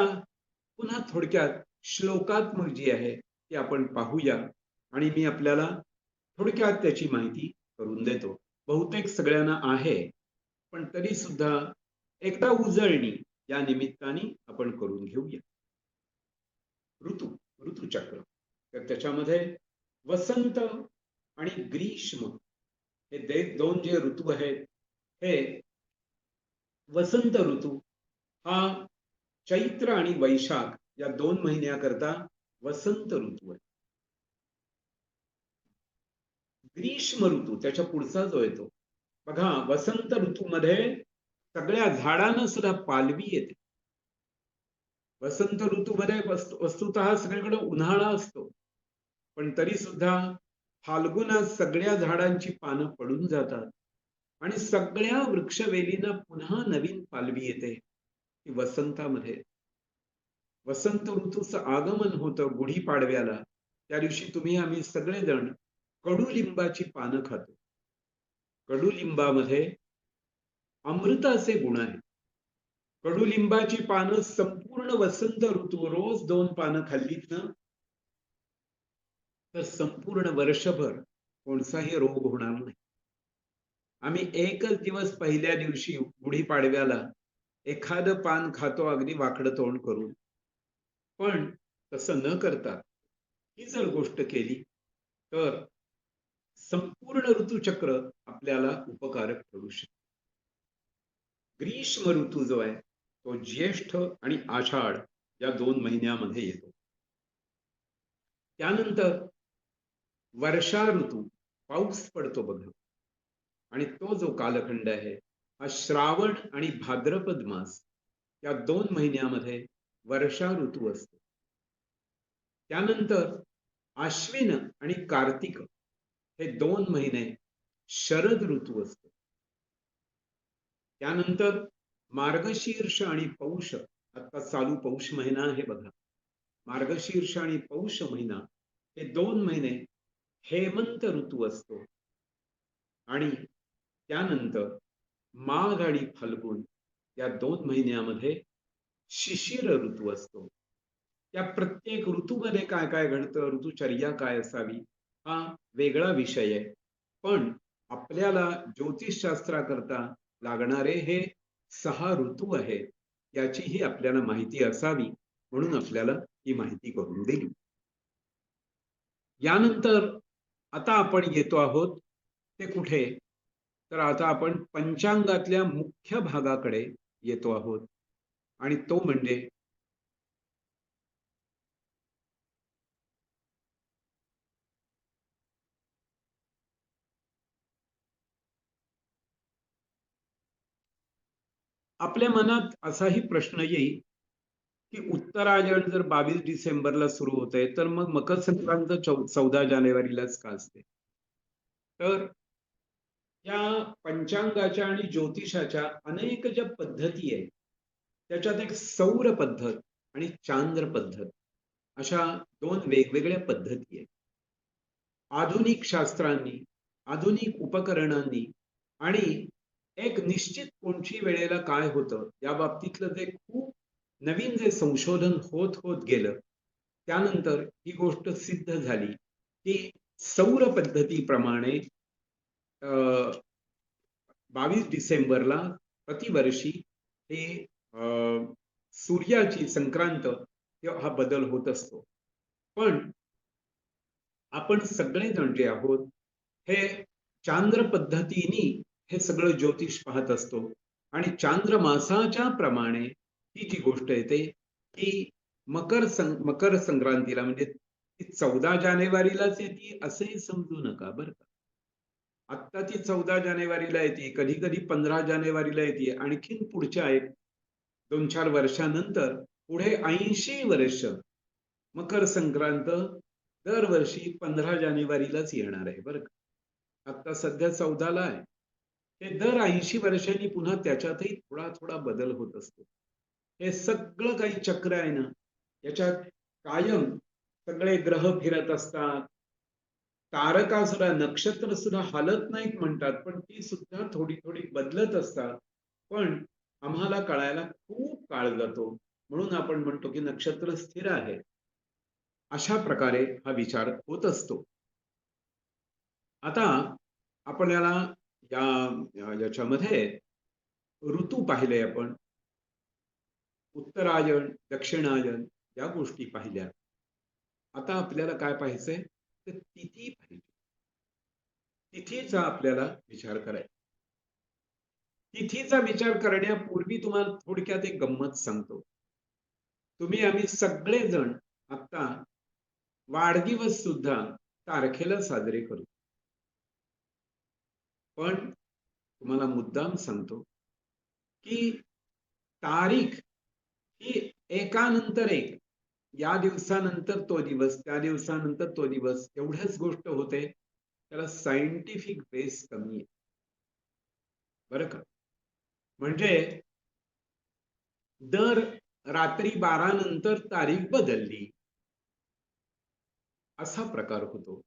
Speaker 1: पुन्हा थोडक्यात श्लोकात्मक जी आहे ती आपण पाहूया आणि मी आपल्याला थोडक्यात त्याची माहिती करून देतो. बहुतेक सगळ्यांना आहे पण तरी सुद्धा एकदा उजळणी या निमित्ताने आपण करून घेऊया. ऋतू, ऋतुचक्र. तर त्याच्यामध्ये वसंत आणि ग्रीष्म हे दोन जे ऋतू आहेत, हे वसंत ऋतू हा चैत्र आणि वैशाख या 2 महिन्याकरता वसंत ऋतू आहे. ग्रीष्म ऋतू त्याच्या पुढचा जो येतो बघा, वसंत ऋतूमध्ये सगळ्या झाडांना सुद्धा पालवी येते. वसंत ऋतूमध्ये वस्तुतः सगळीकडे उन्हाळा असतो पण तरी सुद्धा फाल्गुनात सगळ्या झाडांची पानं पडून जातात आणि सगळ्या वृक्षवेलींना पुन्हा नवीन पालवी येते. ती वसंतामध्ये. वसंत ऋतूचं आगमन होतं गुढीपाडव्याला. त्या दिवशी तुम्ही आम्ही सगळेजण कडुलिंबाची पानं खातो. कडुलिंबामध्ये अमृताचे गुण आहेत. कडुलिंबाची पानं संपूर्ण वसंत ऋतू रोज 2 पानं खाल्लीत ना तर संपूर्ण वर्षभर कोणताही रोग होणार नाही. आम्ही एकच दिवस पहिल्या दिवशी गुढीपाडव्याला एखादं पान खातो अगदी वाकडं तोंड करून. पण तसं न करता ही जर गोष्ट केली तर संपूर्ण ऋतुचक्र आपल्याला उपकारक ठरू शकते. ग्रीष्म ऋतू जो आहे तो ज्येष्ठ आणि आषाढ या 2 महिन्यामध्ये येतो. त्यानंतर वर्षा ऋतू, पाऊस पडतो बघा आणि तो जो कालखंड आहे हा श्रावण आणि भाद्रपद मास या 2 महिन्यामध्ये वर्षा ऋतू असतो. त्यानंतर आश्विन आणि कार्तिक हे 2 महिने शरद ऋतू असतो. त्यानंतर मार्गशीर्ष आणि पौष, आता चालू पौष महिना आहे बघा. मार्गशीर्ष आणि पौष महिना हे 2 महिने हेमंत ऋतू असतो. आणि त्यानंतर माघ आणि फाल्गुन या 2 महिन्यामध्ये शिशिर ऋतू असतो. त्या प्रत्येक ऋतूमध्ये काय काय घडतं, ऋतुचर्या काय असावी, हा वेगळा विषय आहे. पण आपल्याला ज्योतिषशास्त्राकरता लागणारे हे 6 ऋतू आहेत, याचीही आपल्याला माहिती असावी म्हणून आपल्याला ही माहिती करून दिली. यानंतर आता आपण येतो आहोत ते कुठे, तर आता आपण पंचांगातल्या मुख्य भागाकडे येतो आहोत आणि तो म्हणजे आपल्या मनात असाही प्रश्न येईल की उत्तरायण जर 22 डिसेंबरला सुरू होते तर मग मकर संक्रांत 14 जानेवारीलाच का असते. तर या पंचांगाच्या आणि ज्योतिषाच्या अनेक ज्या पद्धती आहेत त्याच्यात एक सौर पद्धत आणि चांद्र पद्धत अशा 2 वेगवेगळ्या पद्धती आहेत. आधुनिक शास्त्रांनी, आधुनिक उपकरणांनी आणि एक निश्चित कोणची वेळेला काय होतं या बाबतीतलं जे खूप नवीन जे संशोधन होत होत गेलं, त्यानंतर ही गोष्ट सिद्ध झाली की सौर पद्धतीप्रमाणे 22 डिसेंबरला प्रतिवर्षी हे सूर्याची संक्रांत हा बदल होत असतो. पण आपण सगळेजण जे आहोत हे चांद्र पद्धतीने हे सगळं ज्योतिष पाहत असतो आणि चांद्रमासाच्या प्रमाणे ही जी गोष्ट येते की मकर संक्रांतीला म्हणजे ती 14 जानेवारीलाच येते असंही समजू नका बरं का. आत्ता ती 14 जानेवारीला येते, कधी कधी 15 जानेवारीला येते, आणखीन पुढच्या एक 2-4 वर्षानंतर पुढे 80 वर्ष मकर संक्रांत दरवर्षी 15 जानेवारीलाच येणार आहे बरं का. आता सध्या 14ला आहे. हे दर 80 वर्षांनी पुन्हा त्याच्यातही थोडा थोडा बदल होत असतो. हे सगळं काही चक्र आहे ना, याच्यात कायम सगळे ग्रह फिरत असतात. तारका सुद्धा, नक्षत्र सुद्धा हलत नाहीत म्हणतात, पण ती सुद्धा थोडी थोडी बदलत असतात. पण आम्हाला कळायला खूप काळ जातो म्हणून आपण म्हणतो की नक्षत्र स्थिर आहे. अशा प्रकारे हा विचार होत असतो. आता आपल्याला याच्यामध्ये ऋतू पाहिले आपण, उत्तरायण, दक्षिणायन या गोष्टी पाहिल्या. आता आपल्याला काय पाहायचंय, तर तिथी पाहिजे. तिथीचा आपल्याला विचार करायचा. तिथीचा विचार करण्यापूर्वी तुम्हाला थोडक्यात एक गंमत सांगतो. तुम्ही आम्ही सगळेजण आता वाढदिवस सुद्धा तारखेला साजरे करू. पण तुम्हाला मुद्दाम सांगतो की तारीख ही एकानंतर एक, या दिवसानंतर तो दिवस, त्या दिवसानंतर तो दिवस, एवढंच गोष्ट होते. त्याला सायंटिफिक बेस कमी आहे बरं का. म्हणजे दर रात्री 12 नंतर तारीख बदलली असा प्रकार होतो.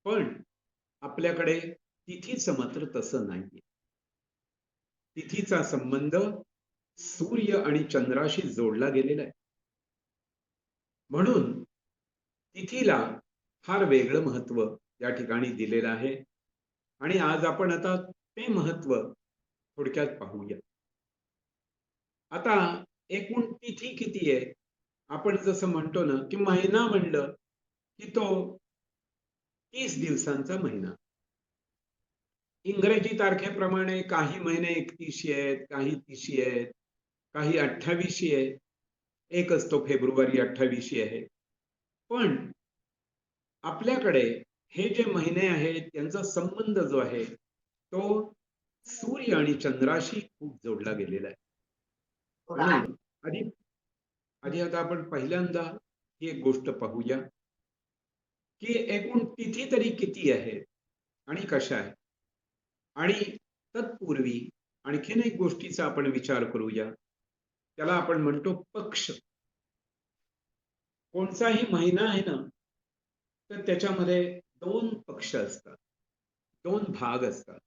Speaker 1: पण आपल्याकडे तिथीचं मात्र तसं नाहीये. तिथीचा संबंध सूर्य आणि चंद्राशी जोडला गेलेला आहे. म्हणून तिथीला फार वेगळं महत्व या ठिकाणी दिलेलं आहे आणि आज आपण आता ते महत्व थोडक्यात पाहूया. आता एकूण तिथी किती आहे, आपण जसं म्हणतो ना की महिना म्हणलं की तो 30 दिवसांचा महिना. इंग्रजी तारखेप्रमाणे काही महिने 31 आहेत, काही 30 आहेत, काही 28 आहेत. एकच तो फेब्रुवारी 28 आहे. पण आपल्याकडे हे जे महिने आहेत त्यांचा संबंध जो आहे तो सूर्य आणि चंद्राशी खूप जोडला गेलेला आहे. म्हणून आधी आधी आता आपण पहिल्यांदा ही एक गोष्ट पाहूया की एकूण तिथी तरी किती आहेत आणि कशा आहेत. आणि तत्पूर्वी आणखीन एक गोष्टीचा आपण विचार करूया. त्याला आपण म्हणतो पक्ष. कोणताही महिना आहे ना, तर त्याच्यामध्ये 2 पक्ष असतात, 2 भाग असतात.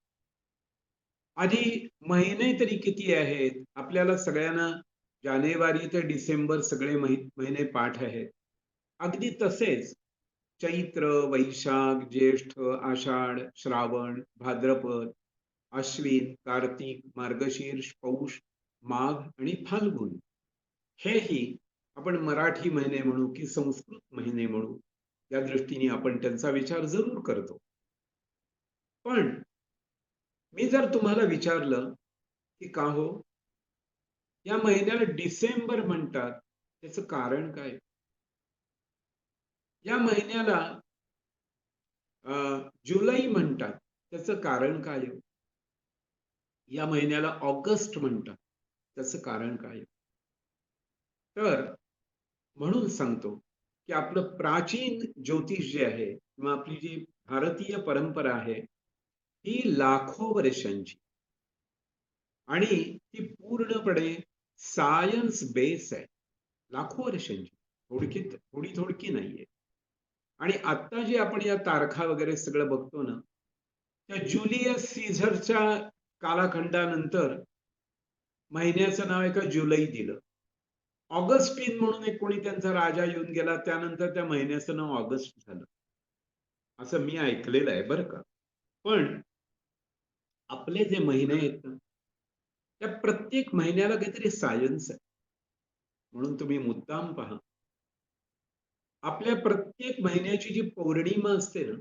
Speaker 1: आधी महिने तरी किती आहेत? आपल्याला सगळ्यांना जानेवारी ते डिसेंबर सगळे महिने पाठ आहेत. अगदी तसेच चैत्र, वैशाख, ज्येष्ठ, आषाढ, श्रावण, भाद्रपद, अश्विन, कार्तिक, मार्गशीर्ष, पौष, माघ आणि फाल्गुन हेही आपण मराठी महिने म्हणू की संस्कृत महिने म्हणू, या दृष्टीने आपण त्यांचा विचार जरूर करतो. पण मी जर तुम्हाला विचारलं की का हो या महिन्याला डिसेंबर म्हणतात, त्याचं कारण काय? या महिन्याला जुलै म्हणतात, त्याचं कारण काय आहे? या महिन्याला ऑगस्ट म्हणतात, त्याचं कारण काय आहे? तर म्हणून सांगतो की आपलं प्राचीन ज्योतिष जे आहे किंवा आपली जी भारतीय परंपरा आहे, ही लाखो वर्षांची आणि ती पूर्णपणे सायन्स बेस आहे. लाखो वर्षांची, थोडी थोडकी नाहीये. आणि आता जे आपण या तारखा वगैरे सगळं बघतो ना, त्या जुलियस सीझरच्या कालखंडानंतर महिन्याचं नाव एका जुलै दिलं. ऑगस्टिन म्हणून एक कोणी त्यांचा राजा येऊन गेला, त्यानंतर त्या महिन्याचं नाव ऑगस्ट झालं. असं मी ऐकलेलं आहे बरं का. पण आपले जे महिने आहेत ना, त्या प्रत्येक महिन्याला काहीतरी सायन्स आहे. म्हणून तुम्ही मुद्दाम पहा. आपल्या प्रत्येक महिन्याची जी पौर्णिमा असते ना,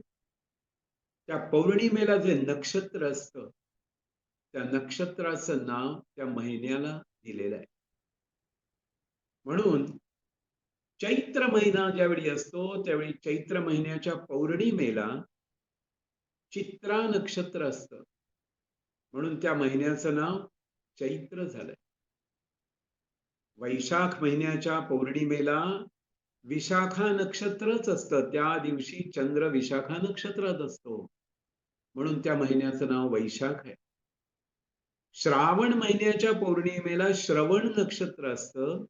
Speaker 1: त्या पौर्णिमेला जे नक्षत्र असतं, त्या नक्षत्राचं नाव त्या महिन्याला दिलेलं आहे. म्हणून चैत्र महिना ज्यावेळी असतो, त्यावेळी चैत्र महिन्याच्या पौर्णिमेला चित्रा नक्षत्र असतं. म्हणून त्या महिन्याचं नाव चैत्र झालंय. वैशाख महिन्याच्या पौर्णिमेला विशाखा नक्षत्रच असतं. त्या दिवशी चंद्र विशाखा नक्षत्रात असतो. म्हणून त्या महिन्याचं नाव वैशाख आहे. श्रावण महिन्याच्या पौर्णिमेला श्रवण नक्षत्र असतं.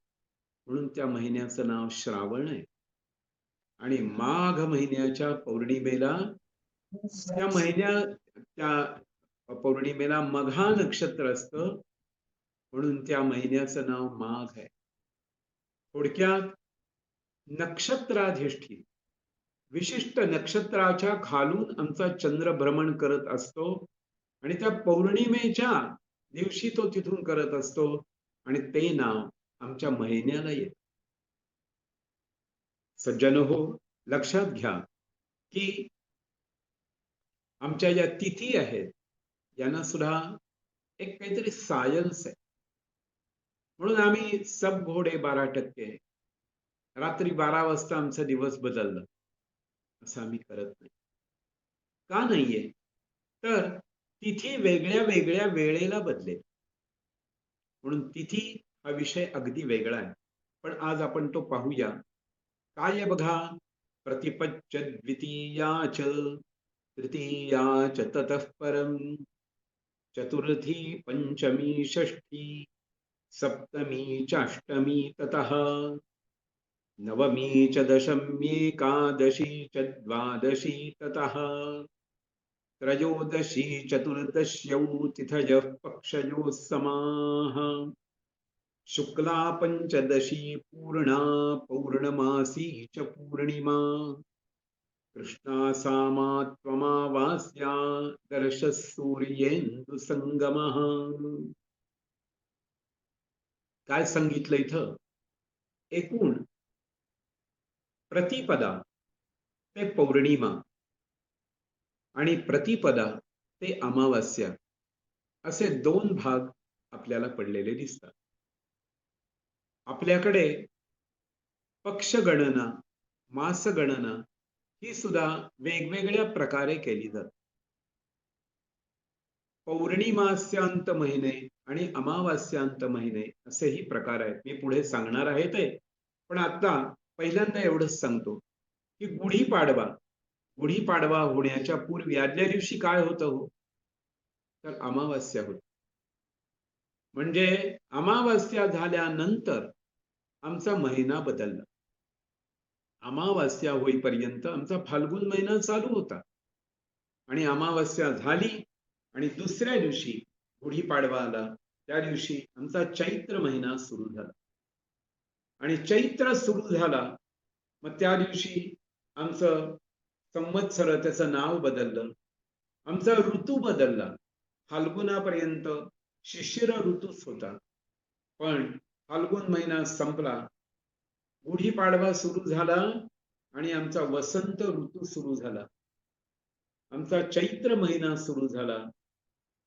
Speaker 1: म्हणून त्या महिन्याचं नाव श्रावण आहे. आणि माघ महिन्याच्या पौर्णिमेला त्या पौर्णिमेला मघा नक्षत्र असतं. म्हणून त्या महिन्याचं नाव माघ आहे. थोडक्यात नक्षत्राधिष्ठित विशिष्ट नक्षत्राच्या खालून आमचा चंद्र भ्रमण करत असतो आणि त्या पौर्णिमेच्या दिवशी तो तिथून करत असतो आणि ते नाव आमच्या महिन्याला येत. सज्जनहो, लक्षात घ्या की आमच्या ज्या तिथी आहेत यांना सुद्धा एक काहीतरी सायन्स आहे. म्हणून आम्ही सब घोडे 12% रात्री 12 वाजता आमचा दिवस बदलला असं आम्ही करत नाही. का नाहीये? तर तिथी वेगळ्या वेगळ्या वेळेला बदलेल. म्हणून तिथी हा विषय अगदी वेगळा आहे. पण आज आपण तो पाहूया. काय आहे बघा, प्रतिपच्च द्वितीया च तृतीया च ततः परम चतुर्थी पंचमी षष्ठी सप्तमी च अष्टमी ततः नवमी च दशम्येकादशी च द्वादशी ततः त्रयोदशी चतुर्दश्यौ तिथयः पक्षयोः समाः शुक्ला पंचदशी पूर्णा पौर्णमासी च पूर्णिमा कृष्णा सामा त्वमावास्या दर्शः सूर्येन्दु संगमः. काय सांगितलं इथं? एकूण प्रतिपदा ते पौर्णिमा आणि प्रतिपदा ते अमावास्या असे 2 भाग आपल्याला पडलेले दिसतात. आपल्याकडे पक्षगणना, मासगणना ही सुद्धा वेगवेगळ्या प्रकारे केली जाते. पौर्णिमास्यांत महिने आणि अमावास्यांत महिने असेही प्रकार आहेत. मी पुढे सांगणार आहे ते. पण आता पहिल्यांदा एवढंच सांगतो की गुढीपाडवा होण्याच्या पूर्वी आदल्या दिवशी काय होतं हो, तर अमावास्या होती. म्हणजे अमावास्या झाल्यानंतर आमचा महिना बदलला. अमावास्या होईपर्यंत आमचा फाल्गुन महिना चालू होता आणि अमावास्या झाली आणि दुसऱ्या दिवशी गुढीपाडवा आला. त्या दिवशी आमचा चैत्र महिना सुरू झाला आणि चैत्र सुरू झाला. मग त्या दिवशी आमचं संवत्सर, त्याचं नाव बदललं. आमचा ऋतू बदलला. फाल्गुनापर्यंत शिशिर ऋतूच होता, पण फाल्गुन महिना संपला, गुढीपाडवा सुरू झाला आणि आमचा वसंत ऋतू सुरू झाला. आमचा चैत्र महिना सुरू झाला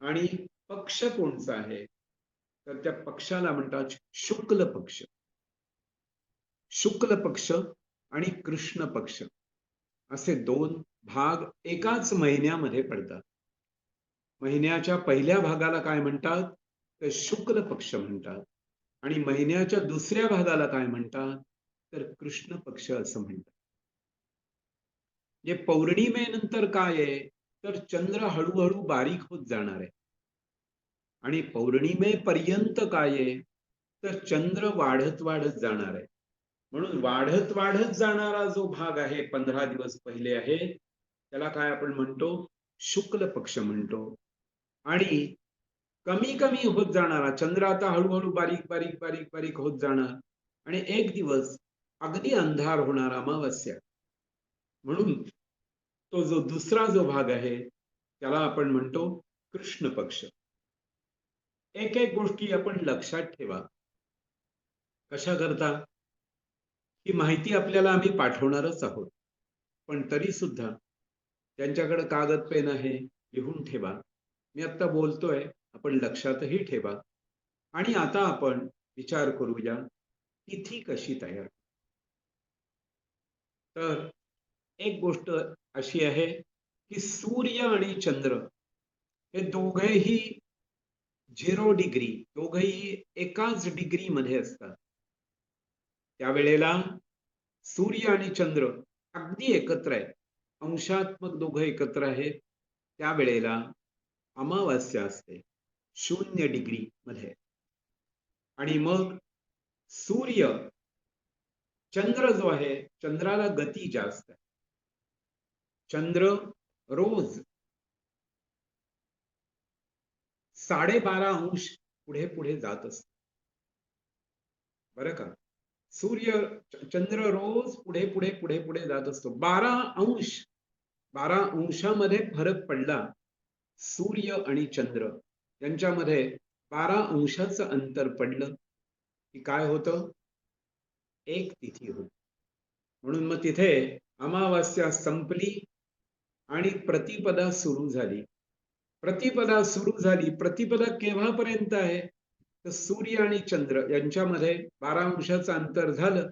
Speaker 1: आणि पक्ष कोणचा आहे, तर त्या पक्षाला म्हणतात शुक्ल पक्ष. शुक्ल पक्ष आणि कृष्ण पक्ष असे दोन भाग एकाच महिन्यामध्ये पडतात. महिन्याच्या पहिल्या भागाला काय म्हणतात, तर शुक्ल पक्ष म्हणतात आणि महिन्याच्या दुसऱ्या भागाला काय म्हणतात, तर कृष्ण पक्ष असं म्हणतात. जे पौर्णिमेनंतर काय आहे, तर चंद्र हळूहळू बारीक होत जाणार आहे आणि पौर्णिमेपर्यंत काय आहे, तर चंद्र वाढत वाढत जाणार आहे. म्हणून वाढत वाढत जाणारा जो भाग आहे, 15 दिवस पहिले आहे, त्याला काय आपण म्हणतो, शुक्ल पक्ष म्हणतो. आणि कमी कमी होत जाणारा चंद्र आता हळूहळू बारीक बारीक बारीक बारीक होत जाणार आणि एक दिवस अगदी अंधार होणार, अमावस्या. म्हणून तो जो दुसरा जो भाग आहे त्याला आपण म्हणतो कृष्ण पक्ष. एक एक गोष्टी आपण लक्षात ठेवा. कशा करता, ही माहिती आपल्याला आम्ही पाठवणारच आहोत, पण तरी सुद्धा त्यांच्याकडे कागद पेन आहे, लिहून ठेवा. मी आता बोलतोय, आपण लक्षातही ठेवा. आणि आता आपण विचार करूया तिथी कशी तयार. तर एक गोष्ट अशी आहे की सूर्य आणि चंद्र हे दोघेही 0 डिग्री, दोघेही एकाच डिग्री मध्ये असतात. त्यावेळेला सूर्य आणि चंद्र अगदी एकत्र आहेत, अंशात्मक दोघं एकत्र आहेत. त्यावेळेला अमावास्या असते 0 डिग्री मध्ये. आणि मग सूर्य, चंद्र जो आहे, चंद्राला गती जास्त आहे. चंद्र रोज 12.5 अंश पुढे पुढे जात असतो, बरं का. चंद्र रोज पुढे पुढे पुढे पुढे जात असतो. 12 अंशामध्ये फरक पडला सूर्य आणि चंद्र यांच्यामध्ये, 12 अंशाचं अंतर पडलं की काय होतं, एक तिथी होती. म्हणून मग तिथे अमावास्या संपली आणि प्रतिपदा सुरू झाली. प्रतिपदा सुरू झाली. प्रतिपदा केव्हापर्यंत आहे, तर सूर्य आणि चंद्र यांच्यामध्ये 12 अंशाचं अंतर झालं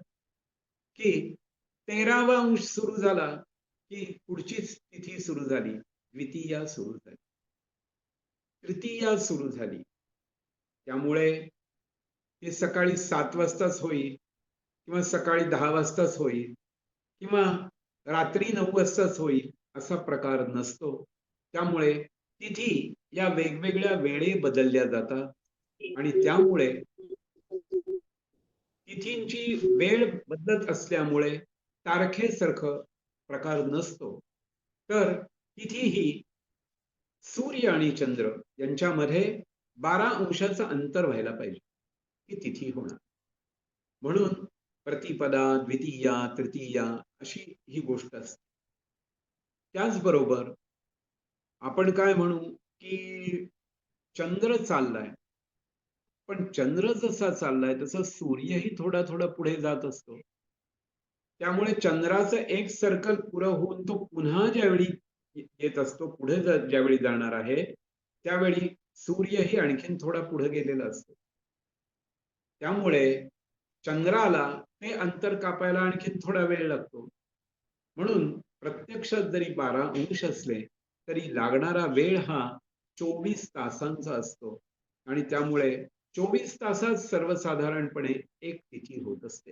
Speaker 1: की 13वा अंश सुरू झाला की पुढचीच तिथी सुरू झाली, द्वितीया सुरू झाली, तृतीया सुरू झाली. त्यामुळे ते सकाळी 7 वाजताच होईल किंवा सकाळी 10 वाजताच होईल किंवा रात्री 9 वाजताच होईल असा प्रकार नसतो. त्यामुळे तिथी या वेगवेगळ्या वेळे बदलल्या जातात आणि त्यामुळे तिथींची वेळ बदलत असल्यामुळे तारखेसारखं प्रकार नसतो. तर तिथी ही सूर्य आणि चंद्र यांच्यामध्ये 12 अंशाचं अंतर व्हायला पाहिजे ही तिथी होणार. म्हणून प्रतिपदा, द्वितीया, तृतीया अशी ही गोष्ट असते. त्याचबरोबर आपण काय म्हणू की चंद्र चाललाय, पण चंद्र जसा चाललाय तसा सूर्यही थोडा थोडा पुढे जात असतो. त्यामुळे चंद्राचं एक सर्कल पुरं होऊन तो पुन्हा ज्यावेळी येत असतो, पुढे ज्यावेळी जाणार आहे, त्यावेळी सूर्यही आणखीन थोडा पुढे गेलेला असतो. त्यामुळे चंद्राला ते अंतर कापायला आणखीन थोडा वेळ लागतो. म्हणून प्रत्यक्षात जरी 12 अंश असले तरी लागणारा वेळ हा 24 तासांचा असतो आणि त्यामुळे 24 तासात सर्वसाधारणपणे एक तिथी होत असते.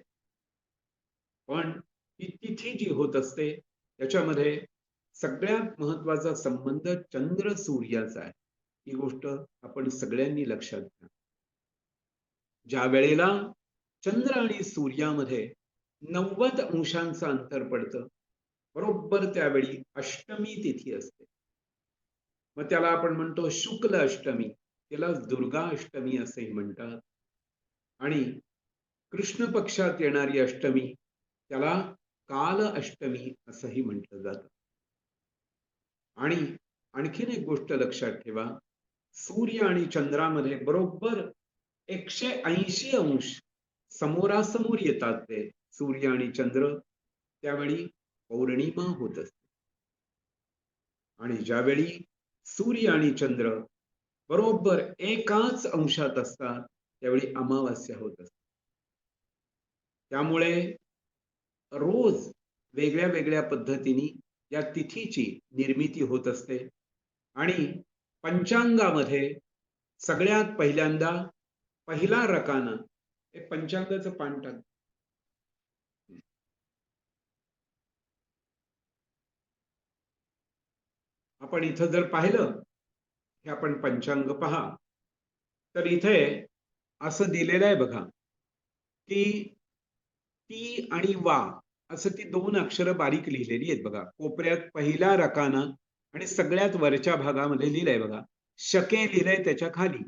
Speaker 1: पण ही तिथी जी होत असते त्याच्यामध्ये सगळ्यात महत्वाचा संबंध चंद्र सूर्याचा आहे. ही गोष्ट आपण सगळ्यांनी लक्षात घ्या. ज्या वेळेला चंद्र आणि सूर्यामध्ये 90 अंशांचं अंतर पडतं, बरोबर त्यावेळी अष्टमी तिथी असते. मग त्याला आपण म्हणतो शुक्ल अष्टमी, त्याला दुर्गा अष्टमी असेही म्हणतात. आणि कृष्ण पक्षात येणारी अष्टमी त्याला काल अष्टमी असंही म्हटलं जातं. आणि आणखीन एक गोष्ट लक्षात ठेवा, सूर्य आणि चंद्रामध्ये बरोबर 180 अंश समोरासमोर येतात ते सूर्य आणि चंद्र, त्यावेळी पौर्णिमा होत असते. आणि ज्यावेळी सूर्य आणि चंद्र बरोबर एकाच अंशात असतात त्यावेळी अमावास्या होत असते. त्यामुळे रोज वेगळ्या वेगळ्या पद्धतीने या तिथीची निर्मिती होत असते. आणि पंचांगामध्ये सगळ्यात पहिल्यांदा पहिला रकाना, हे पंचांगाचं पान टाक. आपण इथं जर पाहिलं, हे आपण पंचांग पहा, तर इथे असं दिलेलं आहे बघा, की ती आणि वा असं ती 2 अक्षरं बारीक लिहिलेली आहेत बघा. कोपऱ्यात पहिला रकाना आणि सगळ्यात वरच्या भागामध्ये लिहिलंय बघा. शके लिहिलंय त्याच्या खाली.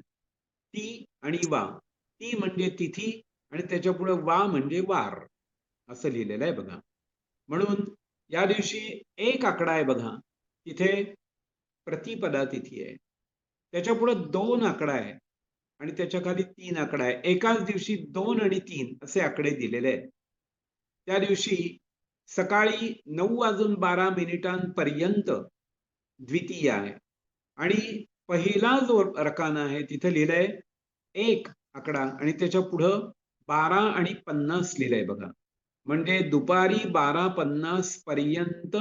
Speaker 1: ती आणि वा. ती म्हणजे तिथी आणि त्याच्या पुढे वा म्हणजे वार असं लिहिलेलं आहे बघा. म्हणून या दिवशी एक आकडा आहे बघा. तिथे प्रतिपदा तिथी आहे. त्याच्या पुढे 2 आकडा आहे आणि त्याच्या खाली 3 आकडा आहे. एकाच दिवशी 2 आणि 3 असे आकडे दिलेले आहेत. त्या दिवशी सकाळी 9:12 द्वितीय आहे आणि पहिला जो रकाना आहे तिथे लिहिलंय 1 आकडा आणि त्याच्या पुढं 12:50 लिहिलंय बघा. म्हणजे दुपारी 12:50 पर्यंत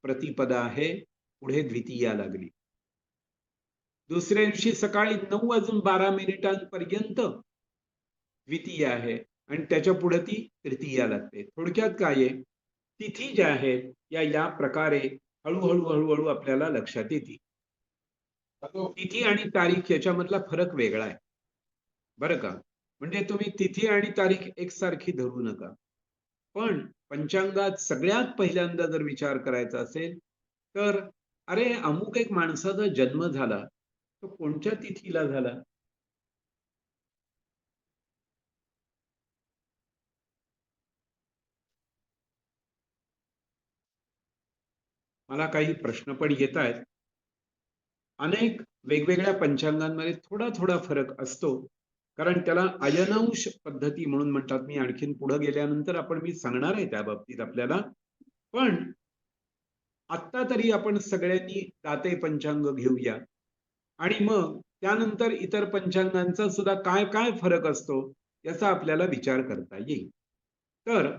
Speaker 1: प्रतिपदा आहे, पुढे द्वितीया लागली. दुसऱ्या दिवशी सकाळी 9:12 द्वितीय आहे आणि त्याच्या पुढे ती तृतीया लागते. थोडक्यात काय आहे, तिथी ज्या आहेत या प्रकारे हळूहळू हळूहळू आपल्याला लक्षात येते. तिथी आणि तारीख याच्यामधला फरक वेगळा आहे बरं का. म्हणजे तुम्ही तिथी आणि तारीख एकसारखी धरू नका. पण पंचांगात सगळ्यात पहिल्यांदा जर विचार करायचा असेल तर अरे अमुक एक माणसाचा जन्म झाला, तो कोणत्या तिथीला झाला? मला काही प्रश्न पण येत आहेत. अनेक वेगवेगळ्या पंचांगांमध्ये थोडा थोडा फरक असतो, कारण त्याला अयनांश पद्धती म्हणून म्हणतात. मी आणखीन पुढे गेल्यानंतर मी सांगणार आहे त्या बाबतीत आपल्याला. पण आत्ता तरी आपण सगळ्यांनी दाते पंचांग घेऊया आणि मग त्यानंतर इतर पंचांगांचा सुद्धा काय काय फरक असतो याचा आपल्याला विचार करता येईल. तर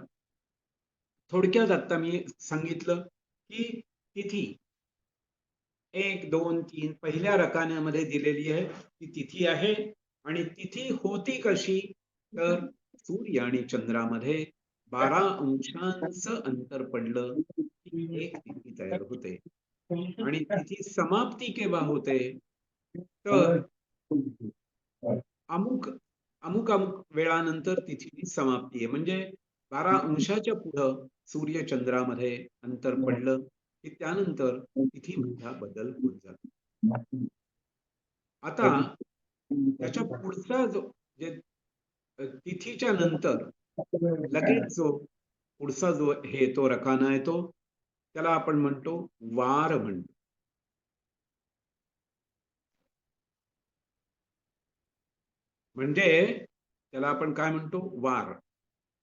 Speaker 1: थोडक्यात आता मी सांगितलं की तिथी 1, 2, 3 पहिल्या रकान्यामध्ये दिलेली आहे ती तिथी आहे. आणि तिथी होती कशी, तर सूर्य आणि चंद्रामध्ये 12 अंशांचं अंतर पडलं की एक तिथी तयार होते. आणि तिथी समाप्ती केव्हा होते, तर अमुक अमुक अमुक वेळानंतर तिथीची समाप्ती आहे. म्हणजे 12 अंशाच्या पुढं सूर्य चंद्रामध्ये अंतर पडलं की त्यानंतर तिथीमधला बदल होत जातो. आता त्याच्या पुढचा जो जे तिथीच्या नंतर लगेच जो पुढचा जो हे तो रकाना येतो त्याला आपण म्हणतो वार म्हणतो. म्हणजे त्याला आपण काय म्हणतो, वार.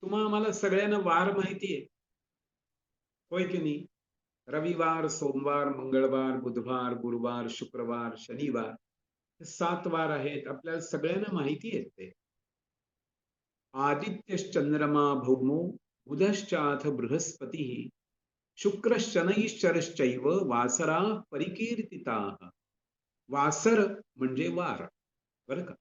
Speaker 1: आम्हाला सगळ्यांना वार माहिती आहे, होय की नाही? रविवार, सोमवार, मंगळवार, बुधवार, गुरुवार, शुक्रवार, शनिवार, हे 7 वार आहेत. आपल्याला सगळ्यांना माहिती आहेत ते. आदित्यश्चंद्रमा भौमो बुधश्चाथ बृहस्पती शुक्रशनैश्चरश्चैव वासरा परिकीर्तिता. वासर म्हणजे वार, बरं का.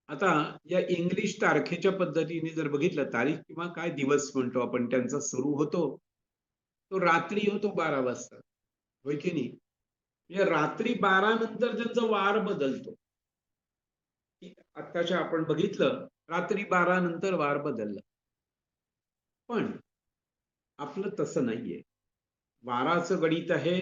Speaker 1: आता या इंग्लिश तारखेच्या पद्धतीने जर बघितलं, तारीख किंवा काय दिवस म्हणतो आपण त्यांचा सुरू होतो, तो रात्री होतो 12 वाजता. होय की नाही? म्हणजे रात्री 12 नंतर त्यांचा वार बदलतो. की आत्ताच्या आपण बघितलं, रात्री 12 नंतर वार बदलला. पण आपलं तसं नाहीये. वाराचं गणित आहे.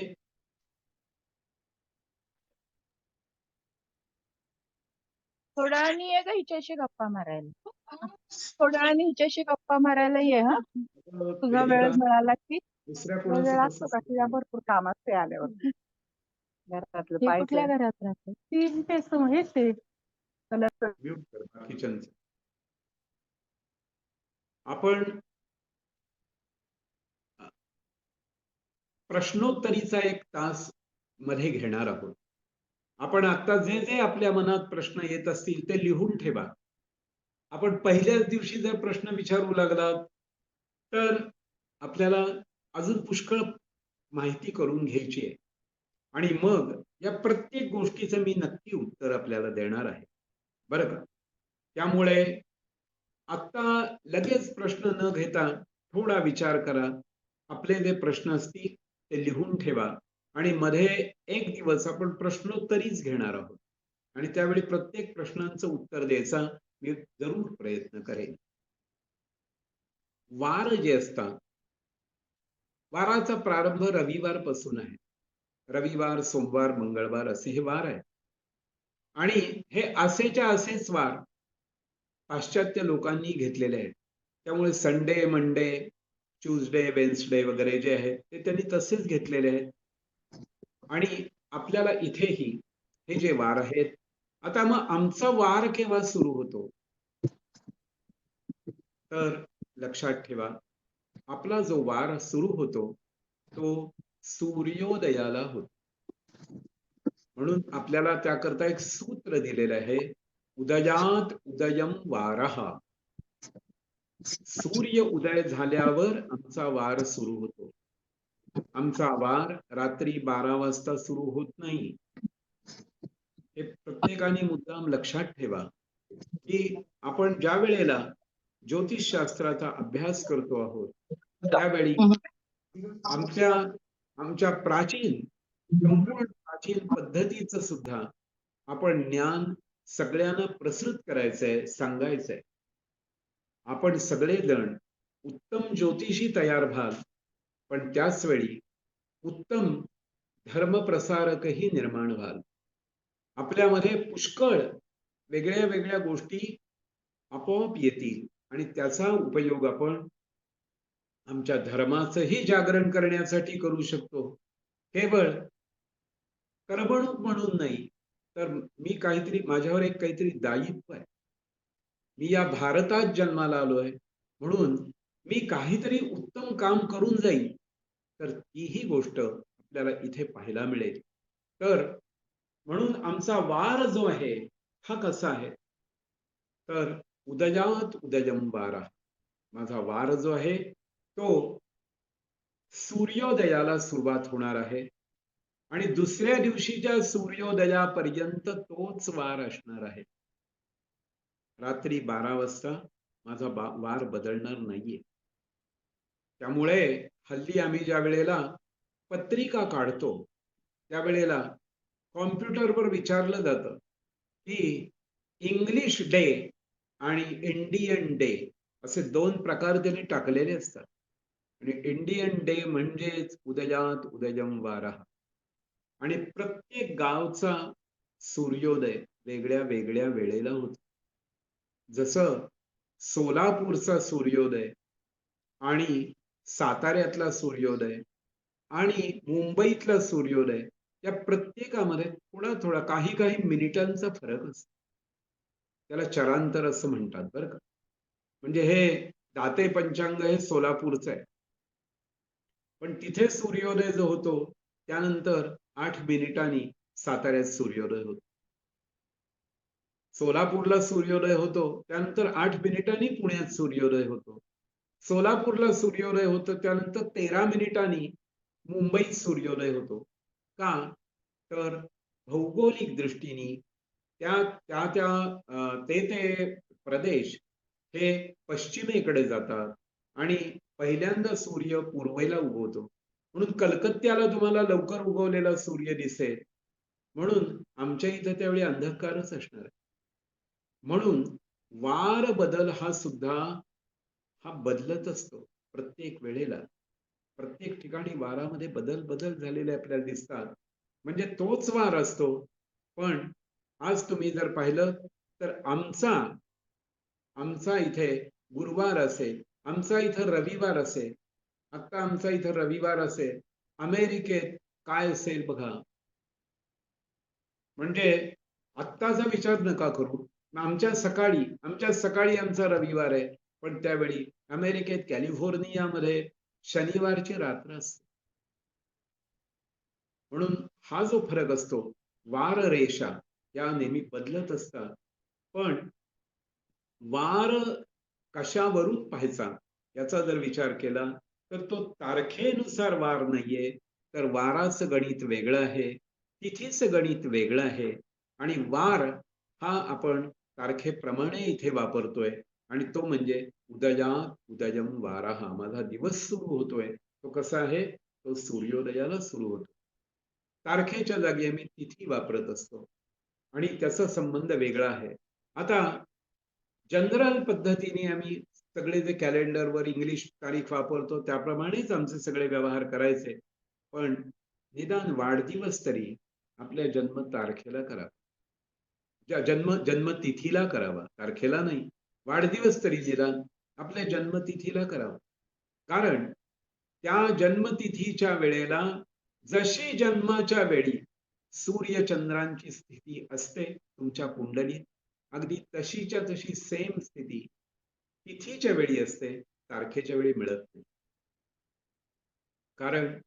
Speaker 2: थोड्या वेळाने ये ग हिच्याशी गप्पा मारायला. थोड्या वेळाने हिच्याशी गप्पा मारायला ये हा. तुझा वेळ
Speaker 1: वेदिका,
Speaker 2: मिळाला की.
Speaker 1: दुसऱ्या
Speaker 2: वेळ
Speaker 1: कोणाचं
Speaker 2: असतो का?
Speaker 1: तसंच
Speaker 2: तिला भरपूर काम असते आल्यावर. घरातलं
Speaker 3: हे
Speaker 2: पाहायचं.
Speaker 3: कुठल्या घरात राहते? ती तेच हेच ते
Speaker 1: म्यूट कर बाकीच्यांचं. आपण प्रश्नोत्तरीचा 1 तास मध्ये घेणार आहोत. आपण आता जे जे आपल्या मनात प्रश्न येत असतील ते लिहून ठेवा. आपण पहिल्याच दिवशी जर प्रश्न विचारू लागलात, तर आपल्याला अजून पुष्कळ माहिती करून घ्यायची आहे. आणि मग या प्रत्येक गोष्टीचं मी नक्की उत्तर आपल्याला देणार आहे. बरं का? त्यामुळे आत्ता लगेच प्रश्न न घेता थोडा विचार करा. आपले जे प्रश्न असतील ते लिहून ठेवा आणि मध्ये 1 दिवस आपण प्रश्नोत्तरीच घेणार आहोत. आणि त्यावेळी प्रत्येक प्रश्नांचं उत्तर द्यायचा मी जरूर प्रयत्न करेन. वार जे असतात, वाराचा प्रारंभ रविवारपासून आहे. रविवार, सोमवार, मंगळवार असे हे वार आहेत. आणि हे असेच्या असेच वार पाश्चात्य लोकांनी घेतलेले आहेत. त्यामुळे संडे, मंडे, ट्यूसडे, वेन्सडे वगैरे जे आहेत ते त्यांनी तसेच घेतलेले आहेत. आणि आपल्याला इथेही हे जे वार आहेत, आता मग आमचा वार केव्हा सुरू होतो? तर लक्षात ठेवा, आपला जो वार सुरू होतो, तो सूर्योदयाला होतो. म्हणून आपल्याला त्याकरता एक सूत्र दिलेलं आहे, उदयात उदयं वारः. सूर्य उदय झाल्यावर आमचा वार सुरू होतो. आमचा वार रात्री 12 वाजता सुरू होत नाही. हे प्रत्येकाने मुद्दाम लक्षात ठेवा, की आपण ज्या वेळेला ज्योतिषशास्त्राचा अभ्यास करतो आहोत, त्यावेळी आमच्या प्राचीन, संपूर्ण प्राचीन पद्धतीचं सुद्धा आपण ज्ञान सगळ्यांना प्रसृत करायचंय, सांगायचंय. आपण सगळेजण उत्तम ज्योतिषी तयार व्हाल, पण त्याच वेळी उत्तम धर्मप्रसारकही निर्माण व्हाल. आपल्यामध्ये पुष्कळ वेगळ्या वेगळ्या गोष्टी आपोआप येतील आणि त्याचा उपयोग आपण आमच्या धर्माचंही जागरण करण्यासाठी करू शकतो. केवळ करमणूक म्हणून नाही, तर मी काहीतरी माझ्यावर एक काहीतरी दायित्व आहे. मी या भारतात जन्माला आलोय, म्हणून मी काहीतरी उत्तम काम करून जाईल. तर तीही गोष्ट आपल्याला इथे पाहायला मिळेल. तर म्हणून आमचा वार जो आहे, हा कसा आहे? तर उदयात उदयं वारः. माझा वार जो आहे, तो सूर्योदयाला सुरुवात होणार आहे. आणि दुसऱ्या दिवशीच्या सूर्योदयापर्यंत तोच वार असणार आहे. रात्री 12 वाजता माझा वार बदलणार नाहीये. त्यामुळे हल्ली आम्ही ज्या वेळेला पत्रिका काढतो, त्यावेळेला कॉम्प्युटरवर विचारलं जातं, की इंग्लिश डे आणि इंडियन डे असे 2 प्रकार त्यांनी टाकलेले असतात. आणि इंडियन डे म्हणजेच उदयात उदयं वारः. आणि प्रत्येक गावचा सूर्योदय वेगळ्या वेगळ्या वेळेला होतो. जसं सोलापूरचा सूर्योदय आणि साताऱ्यातला सूर्योदय आणि मुंबईतला सूर्योदय या प्रत्येकामध्ये थोडा थोडा काही काही मिनिटांचा फरक असतो. त्याला चरांतर असं म्हणतात बरं का. म्हणजे हे दाते पंचांग हे सोलापूरचं आहे. पण तिथे सूर्योदय जो होतो त्यानंतर 8 मिनिटांनी साताऱ्यात सूर्योदय होतो. सोलापूरला सूर्योदय होतो त्यानंतर 8 मिनिटांनी पुण्यात सूर्योदय होतो. सोलापूरला सूर्योदय होतो त्यानंतर 13 मिनिटांनी मुंबईत सूर्योदय होतो. का? तर भौगोलिक दृष्टीने त्या त्या त्या ते प्रदेश हे पश्चिमेकडे जातात आणि पहिल्यांदा सूर्य पूर्वेला उगवतो. म्हणून कलकत्त्याला तुम्हाला लवकर उगवलेला सूर्य दिसेल. म्हणून आमच्या इथं त्यावेळी अंधकारच असणार आहे. म्हणून वार बदल हा सुद्धा हा बदलत असतो प्रत्येक वेळेला. प्रत्येक ठिकाणी वारामध्ये बदल बदल झालेले आपल्याला दिसतात. म्हणजे तोच वार असतो. पण आज तुम्ही जर पाहिलं तर आमचा इथे गुरुवार असेल, आमचा इथं रविवार असेल. आता आमचा इथं रविवार असेल. अमेरिकेत काय असेल बघा. म्हणजे आत्ताचा विचार नका करू. आमच्या सकाळी आमचा रविवार आहे. पण त्यावेळी अमेरिकेत कॅलिफोर्नियामध्ये शनिवारची रात्र असते. म्हणून हा जो फरक असतो, वार रेषा या नेहमी बदलत असतात. पण वार कशावरून पाहायचा याचा जर विचार केला तर तो तारखेनुसार वार नाहीये, तर वाराचं गणित वेगळं आहे, तिथीचं गणित वेगळं आहे आणि वार हा आपण तारखेप्रमाणे इथे वापरतोय आणि तो म्हणजे उदयात उदयम वाराह. माझा दिवस सुरू होतोय, तो कसा आहे, तो सूर्योदयाला सुरू होतो. तारखेच्या जागी आम्ही तिथी वापरत असतो आणि त्याचा संबंध वेगळा आहे. आता जनरल पद्धतीने आम्ही सगळे जे कॅलेंडरवर इंग्लिश तारीख वापरतो त्याप्रमाणेच आमचे सगळे व्यवहार करायचे. पण निदान वाढदिवस तरी आपल्या जन्म तारखेला करावा. जन्मतिथीला करावा, तारखेला नाही. वाढदिवस तरी निदान आपल्या जन्मतिथीला करावा. कारण त्या जन्मतिथीच्या वेळेला जशी जन्माच्या वेळी सूर्यचंद्रांची स्थिती असते तुमच्या कुंडलीत, अगदी तशीच्या तशी सेम स्थिती तिथीच्या वेळी असते, तारखेच्या वेळी मिळत नाही. कारण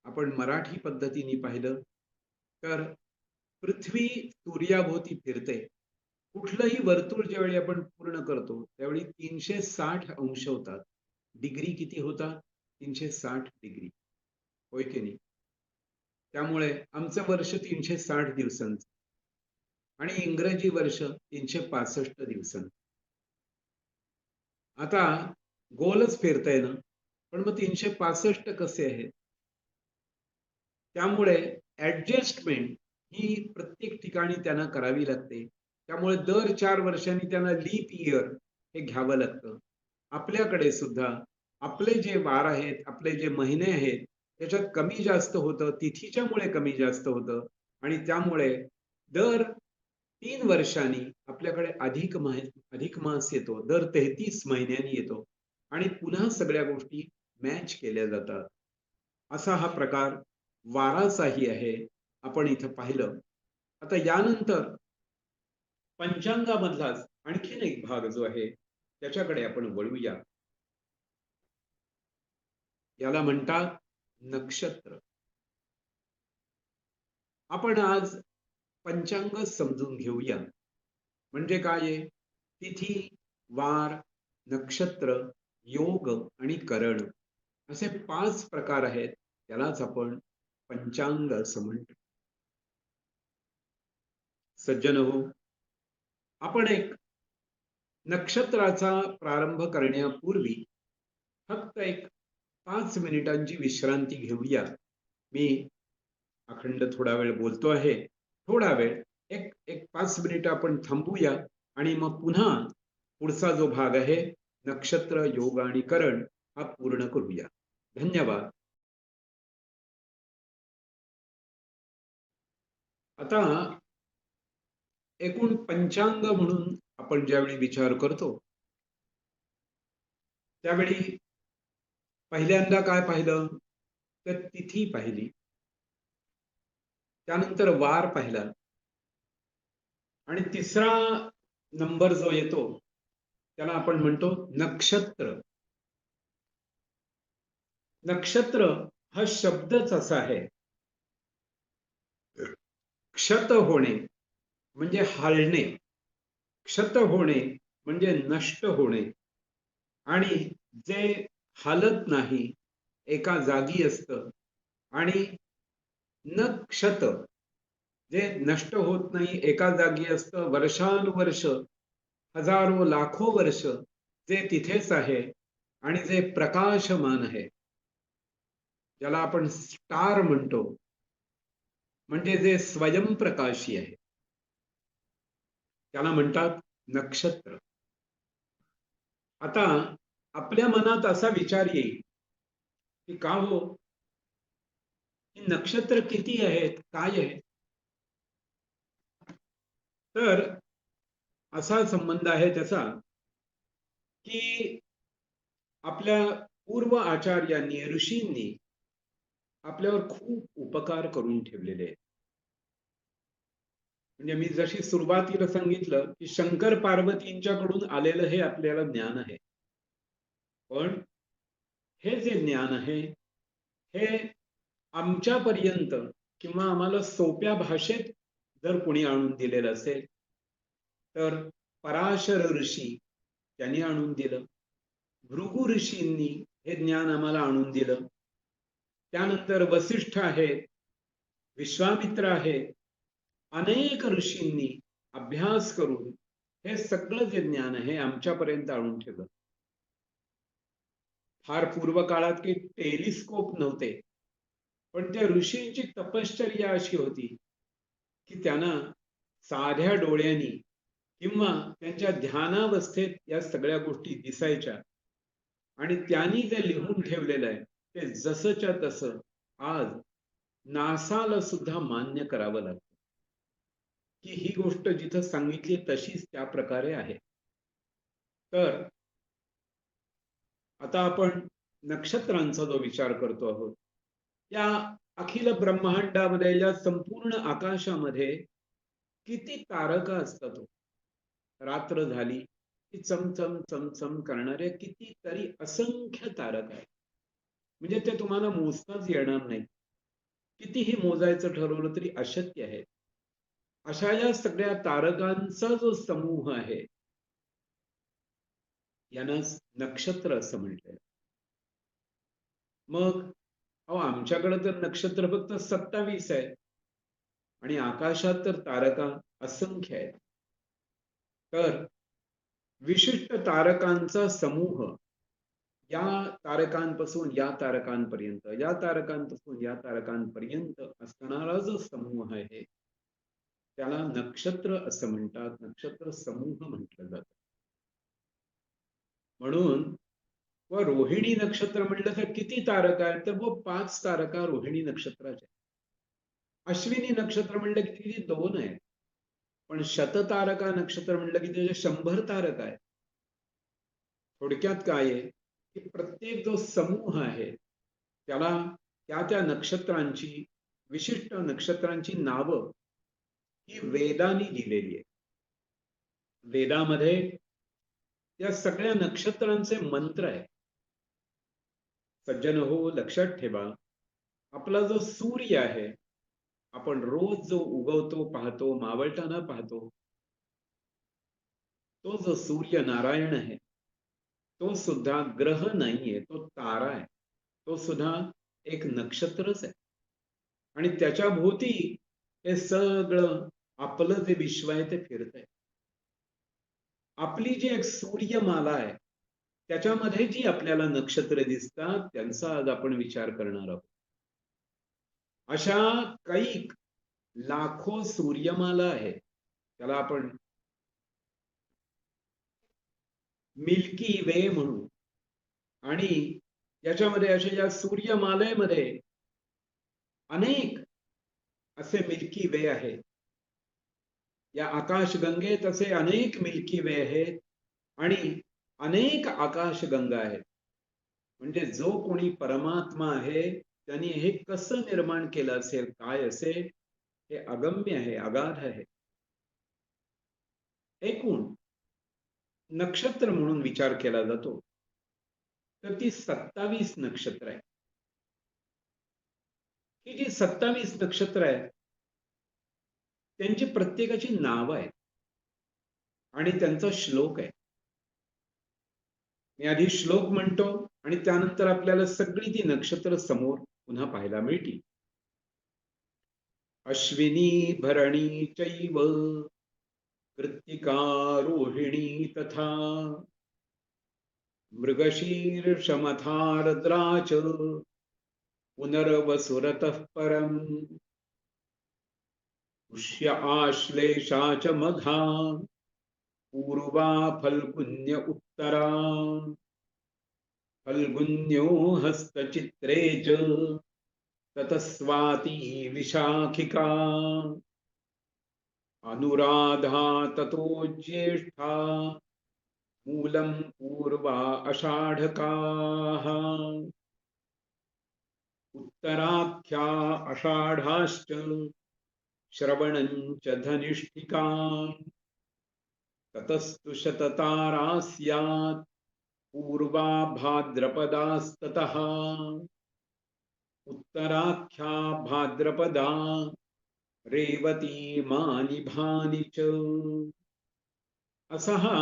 Speaker 1: आपण मराठी पद्धतीने पाहिलं तर पृथ्वी सूर्याभोवती फिरते. कुठलंही वर्तुळ ज्यावेळी आपण पूर्ण करतो त्यावेळी 360 अंश होतात. डिग्री किती होतात? 360 डिग्री. होय की नाही? त्यामुळे आमचं वर्ष 360 दिवसांचं आणि इंग्रजी वर्ष 365 दिवसांचं. आता गोलच फिरतंय ना, पण मग 365 कसे आहेत? त्यामुळे ऍडजस्टमेंट ही प्रत्येक ठिकाणी त्यांना करावी लागते. त्यामुळे दर 4 वर्षांनी त्यांना लीप इयर हे घ्यावं लागतं. आपल्याकडे सुद्धा आपले जे वार आहेत, आपले जे महिने आहेत, त्याच्यात कमी जास्त होतं, तिथीच्यामुळे कमी जास्त होतं आणि त्यामुळे दर 3 वर्षांनी आपल्याकडे अधिक मास येतो. दर 33 महिन्यांनी येतो आणि पुन्हा सगळ्या गोष्टी मॅच केल्या जातात. असा हा प्रकार वाराचाही आहे. आपण इथं पाहिलं. आता यानंतर पंचांगामधलाच आणखीन एक भाग जो आहे त्याच्याकडे आपण वळूया. याला म्हणतात नक्षत्र. आपण आज पंचांग समजून घेऊया. म्हणजे काय आहे? तिथी, वार, नक्षत्र, योग आणि करण असे 5 प्रकार आहेत. त्यालाच आपण पंचांग असं म्हणतो. सज्जन हो, आपण एक नक्षत्राचा प्रारंभ करण्यापूर्वी फक्त एक 5 मिनिटांची विश्रांती घेऊया. मी अखंड थोडा वेळ बोलतो आहे. थोडा वेळ एक एक 5 मिनिटं आपण थांबूया आणि मग पुन्हा पुढचा जो भाग आहे नक्षत्र, योग आणि करण हा पूर्ण करूया. धन्यवाद. आता एकूण पंचांग म्हणून आपण ज्यावेळी विचार करतो त्यावेळी पहिल्यांदा काय पाहिलं तर तिथी पाहिली, त्यानंतर वार पाहिला आणि तिसरा नंबर जो येतो त्याला आपण म्हणतो नक्षत्र. नक्षत्र हा शब्दच असा आहे. क्षत होणे म्हणजे हालणे, क्षत होणे म्हणजे नष्ट होणे आणि जे हालत नाही, एका जागी असतं आणि न क्षत जे नष्ट होत नाही, एका जागी असतं वर्षानुवर्ष, हजारो लाखो वर्ष, जे तिथेच आहे आणि जे प्रकाशमान आहे, ज्याला आपण स्टार म्हणतो, म्हणजे जे स्वयंप्रकाशी आहे, त्याला म्हणतात नक्षत्र. आता आपल्या मनात असा विचार येईल की का हो, ही नक्षत्र किती आहेत, काय आहेत? तर असा संबंध आहे त्याचा की आपल्या पूर्व आचार्यांनी, ऋषींनी आपल्यावर खूप उपकार करून ठेवलेले आहेत. म्हणजे मी जशी सुरुवातीला सांगितलं की शंकर पार्वतींच्याकडून आलेलं हे आपल्याला ज्ञान आहे. पण हे जे ज्ञान आहे, हे आमच्यापर्यंत किंवा आम्हाला सोप्या भाषेत जर कोणी आणून दिलेलं असेल, तर पराशर ऋषी त्यांनी आणून दिलं. भृगु ऋषींनी हे ज्ञान आम्हाला आणून दिलं. त्यानंतर वसिष्ठ आहेत, विश्वामित्र आहेत, अनेक ऋषींनी अभ्यास करून हे सगळं जे ज्ञान आहे आमच्यापर्यंत आणून ठेवलं. फार पूर्व काळात काही टेलिस्कोप नव्हते, पण त्या ऋषींची तपश्चर्या अशी होती की त्यांना साध्या डोळ्यांनी किंवा त्यांच्या ध्यानावस्थेत या सगळ्या गोष्टी दिसायच्या आणि त्यांनी जे लिहून ठेवलेलं आहे ते जसंच्या तसं आज नासाला सुद्धा मान्य करावं लागतं की ही गोष्ट जिथं सांगितली तशीच त्या प्रकारे आहे. तर आता आपण नक्षत्रांचा जो विचार करतो आहोत, या अखिल ब्रह्मांडामध्ये, या संपूर्ण आकाशामध्ये किती तारका असतात हो. रात्र झाली की चमचम चमचम करणारे कितीतरी असंख्य तारका आहेत. म्हणजे ते तुम्हाला मोजताच येणार नाही. कितीही मोजायचं ठरवलं तरी अशक्य आहे. अशा या सगळ्या तारकांचा जो समूह आहे, यांना नक्षत्र असं म्हटलंय. मग अहो, आमच्याकडे तर नक्षत्र फक्त 27 आहे आणि आकाशात तर तारका असंख्य आहेत. तर विशिष्ट तारकांचा समूह, या तारकांपासून या तारकांपर्यंत, या तारकांपासून या तारकांपर्यंत असणारा जो समूह आहे त्याला नक्षत्र असं म्हणतात. नक्षत्र समूह म्हटलं जातं. म्हणून व रोहिणी नक्षत्र म्हटलं तर किती तारका आहेत, तर व 5 तारका रोहिणी नक्षत्राच्या. अश्विनी नक्षत्र म्हटलं की किती 2 आहेत. पण शततारका नक्षत्र म्हटलं की त्याचे 100 तारका आहेत. थोडक्यात काय आहे की प्रत्येक जो समूह आहे त्याला त्या त्या नक्षत्रांची, विशिष्ट नक्षत्रांची नावं ही वेदांनी दिलेली आहे. वेदामध्ये या सगळ्या नक्षत्रांचे मंत्र आहे. सज्जन हो, लक्षात ठेवा, आपला जो सूर्य आहे, आपण रोज जो उगवतो पाहतो, मावळताना पाहतो, तो जो सूर्य नारायण आहे, तो सुद्धा ग्रह नाहीये, तो तारा आहे. तो सुद्धा एक नक्षत्रच आहे. आणि त्याच्या भोवती हे सगळं आपलं जे विश्व आहे ते फिरतंय. आपली जी एक सूर्यमाला आहे, त्याच्यामध्ये जी आपल्याला नक्षत्र दिसतात, त्यांचा आज आपण विचार करणार आहोत. अशा कैक लाखो सूर्यमाला आहे, त्याला आपण मिल्की वे म्हणू. आणि याच्यामध्ये अशा या सूर्यमालेमध्ये अनेक असे मिल्की वे आहेत. या आकाशगंगेत असे अनेक मिल्की वे आहेत आणि अनेक आकाशगंगा आहेत. म्हणजे जो कोणी परमात्मा आहे त्यांनी हे कसं निर्माण केलं असेल, काय असेल, हे अगम्य आहे, अगाध आहे. एकूण नक्षत्र म्हणून विचार केला जातो तर ती 27 नक्षत्र आहे. ही जी 27 नक्षत्र आहेत त्यांची प्रत्येकाची नावं आहेत आणि त्यांचा श्लोक आहे. मी आधी श्लोक म्हणतो आणि त्यानंतर आपल्याला सगळी ती नक्षत्र समोर पुन्हा पाहायला मिळतील. अश्विनी भरणी चैव कृत्तिका रोहिणी तथा मृगशीर्षमथार्द्रा च पुनर्वसुरतः परम् पुष्य आश्लेषा च मघा पूर्वा फल्गुन्य उत्तरा फल्गुन्यो हस्तचित्रे च ततः स्वाती विशाखिका अनुराधा ततो ज्येष्ठा मूलं पूर्वा अषाढकाः उत्तराख्या अषाढाश्च श्रवणं च धनिष्ठिका ततस्तु शततारा स्यात् पूर्वा भाद्रपदास्ततः उत्तराख्या भाद्रपदा रेवती मानिभानि च. असा हा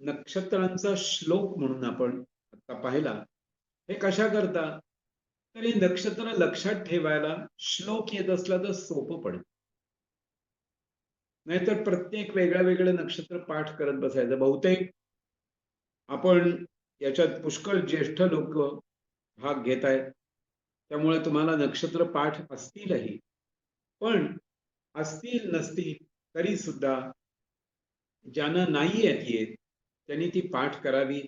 Speaker 1: नक्षत्रांचा श्लोक म्हणून आपण आता पाहिला. हे कशा करता? तर हे नक्षत्र लक्षात ठेवायला श्लोक येत असला तर सोपं पडेल. नाहीतर प्रत्येक वेगळं वेगळं नक्षत्र पाठ करत बसायचं. बहुतेक आपण याच्यात पुष्कळ ज्येष्ठ लोक भाग घेत आहेत, त्यामुळे तुम्हाला नक्षत्र पाठ असतीलही. पण असतील नसतील तरी सुद्धा ज्यांना नाही येत त्यांनी ती पाठ करावी.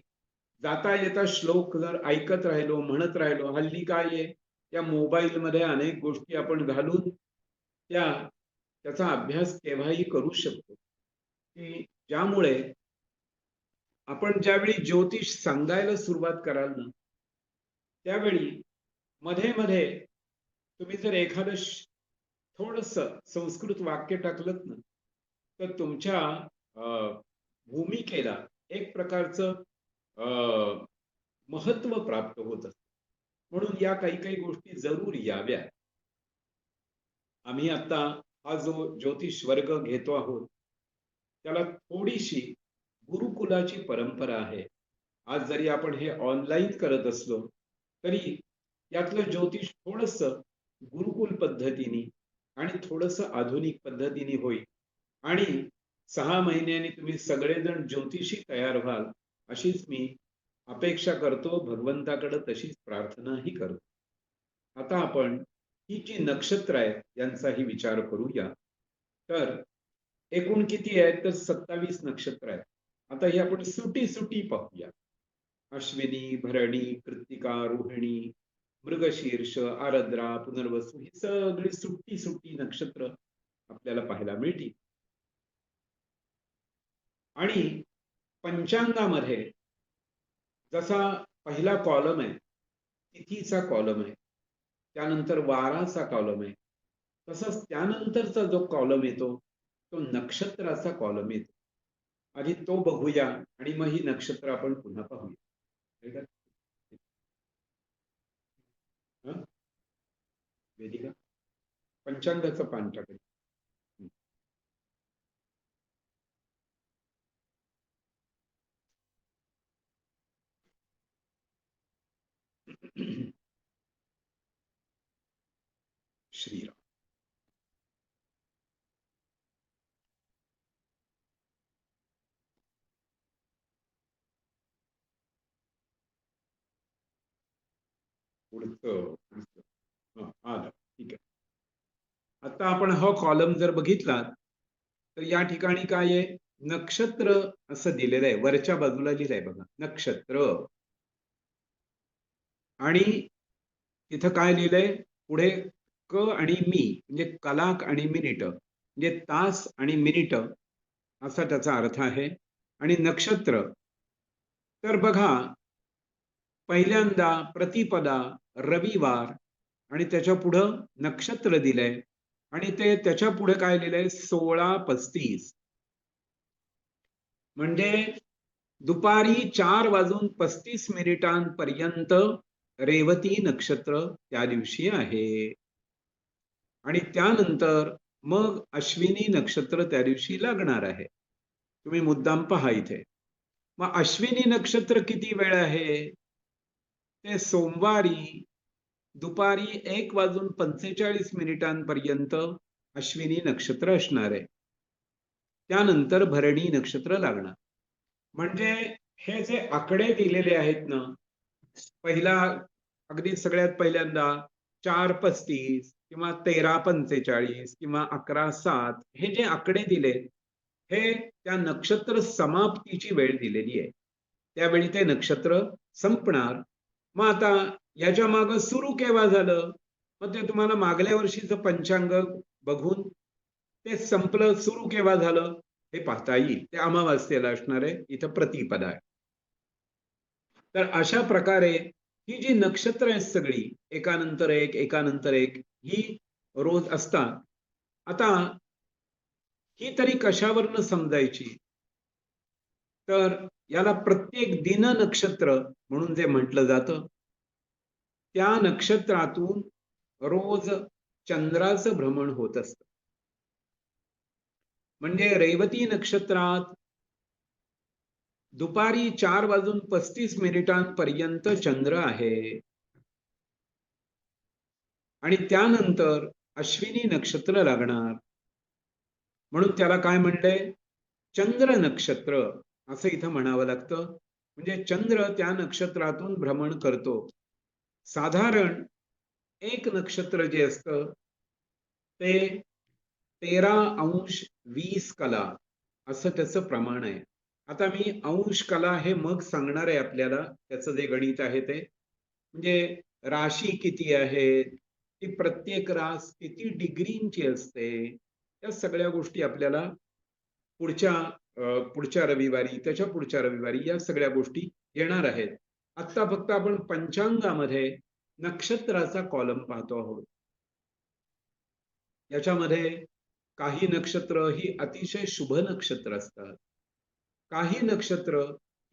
Speaker 1: जाता येता श्लोक जर ऐकत राहिलो, म्हणत राहिलो. हल्ली काय आहे, त्या मोबाईल मध्ये अनेक गोष्टी आपण घालून त्याचा अभ्यास केव्हाही करू शकतो, की ज्यामुळे आपण ज्यावेळी ज्योतिष सांगायला सुरुवात कराल ना, त्यावेळी मध्ये मध्ये तुम्ही जर एखादं थोडस संस्कृत वाक्य टाकलत ना, तर तुमच्या भूमिकेला एक प्रकारचं महत्व प्राप्त होत असतं. म्हणून या काही काही गोष्टी जरूर याव्या. आम्ही आता हा जो ज्योतिष वर्ग घेतो आहोत, त्याला थोडीशी गुरुकुलाची परंपरा आहे. आज जरी आपण हे ऑनलाईन करत असलो तरी यातलं ज्योतिष थोडस गुरुकुल पद्धतीने आणि थोडस आधुनिक पद्धतीने होईल. आणि 6 महिन्यांनी तुम्ही सगळेजण ज्योतिषी तयार व्हाल अशीच मी अपेक्षा करतो. भगवंताकडे तशीच प्रार्थनाही करतो. आता आपण ही जी नक्षत्र आहेत यांचाही विचार करूया. तर एकूण किती आहेत? तर 27 नक्षत्र आहेत. आता ही आपण सुटी सुटी पाहूया. अश्विनी, भरणी, कृत्तिका, रोहिणी, मृगशीर्ष, आरद्रा, पुनर्वसू ही सगळी सुट्टी सुट्टी नक्षत्र आपल्याला पाहायला मिळतील. आणि पंचांगामध्ये जसा पहिला कॉलम आहे तिथीचा कॉलम आहे, त्यानंतर वाराचा कॉलम आहे, तसंच त्यानंतरचा जो कॉलम येतो तो नक्षत्राचा कॉलम येतो. आधी तो बघूया आणि मग ही नक्षत्र आपण पुन्हा पाहूया. वेदिका पंचांगाचं पान टाकेल. श्रीराम. पुढचं आलं. ठीक आहे. आता आपण हा कॉलम जर बघितला तर या ठिकाणी काय आहे, नक्षत्र असं दिलेलं आहे. वरच्या बाजूला लिहिलंय बघा, नक्षत्र. आणि तिथं काय लिहिलंय पुढे, क आणि मी म्हणजे कलाक आणि मिनिट म्हणजे तास आणि मिनिट असा त्याचा अर्थ आहे. आणि नक्षत्र तर बघा, पहिल्यांदा प्रतिपदा, रविवार आणि त्याच्या पुढं नक्षत्र दिलंय. आणि ते त्याच्या पुढे काय लिहिलंय, 16:35 म्हणजे दुपारी 4:35 रेवती नक्षत्र त्या दिवशी आहे. आणि त्यानंतर मग अश्विनी नक्षत्र त्या दिवशी लागणार आहे. तुम्ही मुद्दाम पहा इथे. मग अश्विनी नक्षत्र किती वेळ आहे? ते सोमवारी दुपारी 1:45 अश्विनी नक्षत्र असणार आहे. त्यानंतर भरणी नक्षत्र लागणार. म्हणजे हे जे आकडे दिलेले आहेत ना, पहिला अगदी सगळ्यात पहिल्यांदा 4:35 किंवा 13:45 किंवा 11:07 हे जे आकडे दिले, हे त्या नक्षत्र समाप्तीची वेळ दिलेली आहे. त्यावेळी ते नक्षत्र संपणार. मग आता याच्या मागे सुरू केव्हा झालं? मग ते तुम्हाला मागल्या वर्षीचं पंचांग बघून ते संपलं, सुरू केव्हा झालं हे पाहता येईल. ते अमावास्येला असणार आहे. इथं प्रतिपदा आहे. तर अशा प्रकारे ही जी नक्षत्र आहेत सगळी एकानंतर एक एकानंतर एक ही रोज असतात. आता ही तरी कशावरनं समजायची? तर याला प्रत्येक दिन नक्षत्र म्हणून जे म्हटलं जातं, त्या नक्षत्रातून रोज चंद्राचं भ्रमण होत असतं. म्हणजे रेवती नक्षत्रात दुपारी 4:35 चंद्र आहे आणि त्यानंतर अश्विनी नक्षत्र लागणार. म्हणून त्याला काय म्हणलंय? चंद्र नक्षत्र असं इथं म्हणावं लागतं. म्हणजे चंद्र त्या नक्षत्रातून भ्रमण करतो. साधारण एक नक्षत्र जे असतं ते 13°20' असं त्याचं प्रमाण आहे. आता मी अंश कला हे मग सांगणार आहे आपल्याला, त्याचं जे गणित आहे ते. म्हणजे राशी किती आहे, ती प्रत्येक रास किती डिग्रींची असते, या सगळ्या गोष्टी आपल्याला पुढच्या रविवारी, त्याच्या पुढच्या रविवारी या सगळ्या गोष्टी येणार आहेत. आत्ता फक्त आपण पंचांगामध्ये नक्षत्राचा कॉलम पाहतो आहोत. याच्यामध्ये काही नक्षत्र ही अतिशय शुभ नक्षत्र असतात. काही नक्षत्र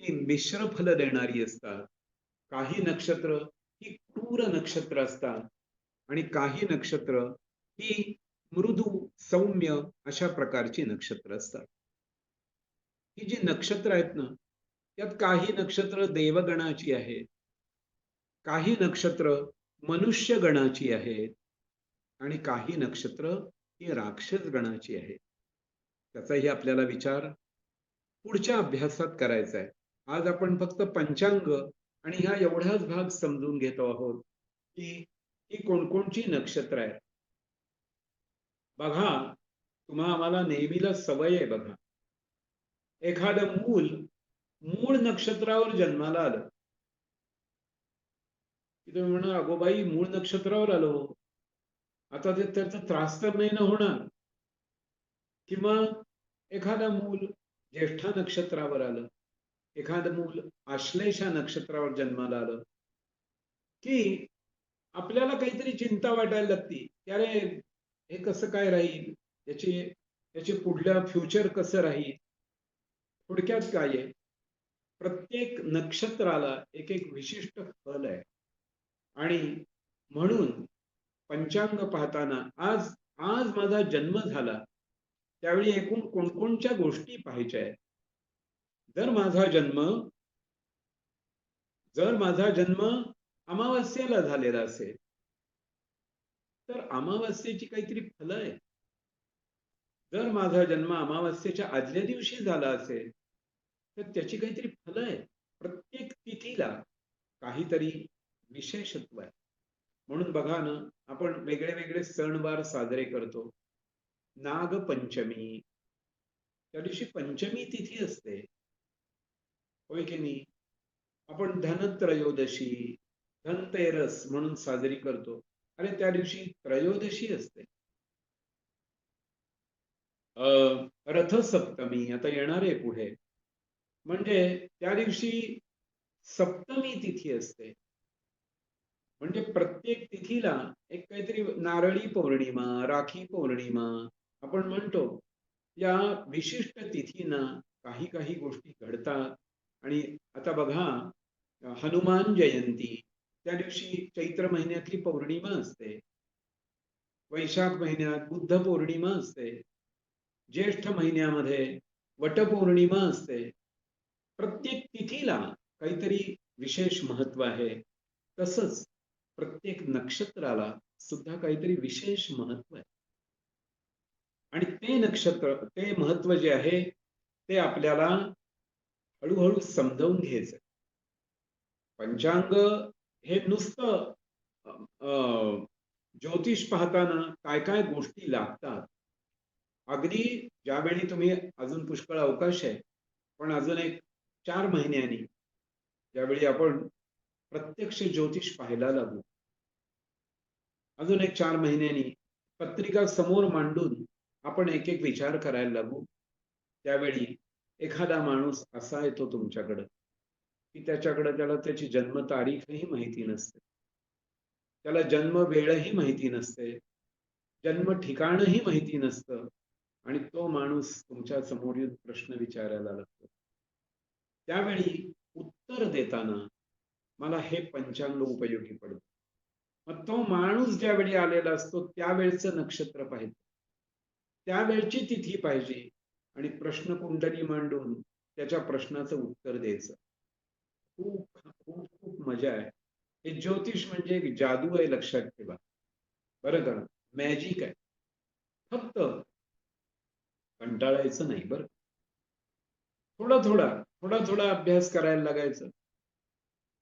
Speaker 1: ही मिश्र फल देणारी असतात. काही नक्षत्र ही क्रूर नक्षत्र असतात आणि काही नक्षत्र ही मृदू सौम्य अशा प्रकारची नक्षत्र असतात. ही जी नक्षत्र आहेत ना, त्यात काही नक्षत्र देवगणाची आहेत, काही नक्षत्र मनुष्य गणाची आहेत आणि काही नक्षत्र ही राक्षस गणाची आहेत. त्याचाही आपल्याला विचार पुढच्या अभ्यासात करायचा आहे. आज आपण फक्त पंचांग आणि ह्या एवढाच भाग समजून घेतो आहोत की ही कोणकोणची नक्षत्र आहेत. बघा, आम्हाला नेहमीला सवय आहे बघा, एखादं मूळ नक्षत्रावर जन्माला आलं की तुम्ही म्हणा, अगो बाई मूळ नक्षत्रावर आलो, आता ते त्याचा त्रास तर नाही ना होणार? किंवा एखादं मूल ज्येष्ठा नक्षत्रावर आलं, एखादं मूल आश्लेषा नक्षत्रावर जन्माला आलं की आपल्याला काहीतरी चिंता वाटायला लागती की अरे हे कसं काय राहील, याची पुढलं फ्युचर कसं राहील. थोडक्यात काय आहे, प्रत्येक नक्षत्राला एक एक विशिष्ट फल आहे आणि म्हणून पंचांग पाहताना आज आज माझा जन्म झाला त्यावेळी एकूण कोणकोणत्या गोष्टी पाहायच्या आहेत. जर माझा जन्म अमावास्येला झालेला असेल तर अमावास्येची काहीतरी फलं आहे. जर माझा जन्म अमावास्येच्या आदल्या दिवशी झाला असेल तर त्याची काहीतरी फलं आहे. प्रत्येक तिथीला काहीतरी विशेषत्व आहे. म्हणून बघा ना, आपण वेगळे वेगळे सणवार साजरे करतो. नागपंचमी, त्या दिवशी पंचमी तिथी असते, होय की नाही? आपण धनत्रयोदशी, धनतेरस म्हणून साजरी करतो. अरे त्या दिवशी त्रयोदशी असते. रथसप्तमी आता येणार आहे पुढे, म्हणजे त्या दिवशी सप्तमी तिथी असते. म्हणजे प्रत्येक तिथीला एक काहीतरी नारळी पौर्णिमा, राखी पौर्णिमा आपण म्हणतो. या विशिष्ट तिथींना काही काही गोष्टी घडतात. आणि आता बघा, हनुमान जयंती त्या दिवशी चैत्र महिन्यातली पौर्णिमा असते. वैशाख महिन्यात बुद्ध पौर्णिमा असते. ज्येष्ठ महिन्यामध्ये वटपौर्णिमा असते. प्रत्येक तिथीला काहीतरी विशेष महत्व आहे. तसंच प्रत्येक नक्षत्राला सुद्धा काहीतरी विशेष महत्व आहे. आणि ते नक्षत्र, ते महत्व जे आहे ते आपल्याला हळूहळू समजावून घ्यायचं. पंचांग हे नुसतं अ, अ, ज्योतिष पाहताना काय काय गोष्टी लागतात. अगदी ज्यावेळी तुम्ही, अजून पुष्कळ अवकाश आहे, पण अजून एक 4 महिन्यांनी ज्यावेळी आपण प्रत्यक्ष ज्योतिष पाहायला लागू, अजून एक 4 महिन्यांनी पत्रिका समोर मांडून आपण एक एक विचार करायला लागू, त्यावेळी एखादा माणूस असा येतो तुमच्याकडं की त्याला त्याची जन्मतारीखही माहिती नसते, त्याला जन्म वेळही माहिती नसते, जन्म ठिकाणही माहिती नसतं, आणि तो माणूस तुमच्या समोर येऊन प्रश्न विचारायला लागतो. त्यावेळी उत्तर देताना मला हे पंचांग उपयोगी पडतं. मग तो माणूस ज्यावेळी आलेला असतो त्यावेळचं नक्षत्र पाहिजे, त्यावेळची तिथी पाहिजे, आणि प्रश्नकुंडली मांडून त्याच्या प्रश्नाचं उत्तर द्यायचं. खूप खूप खूप मजा आहे. हे ज्योतिष म्हणजे एक जादू आहे, लक्षात ठेवा बरं का. मॅजिक आहे. फक्त कंटाळायचं नाही बरं. थोडा थोडा थोडा थोडा अभ्यास करायला लागायचं.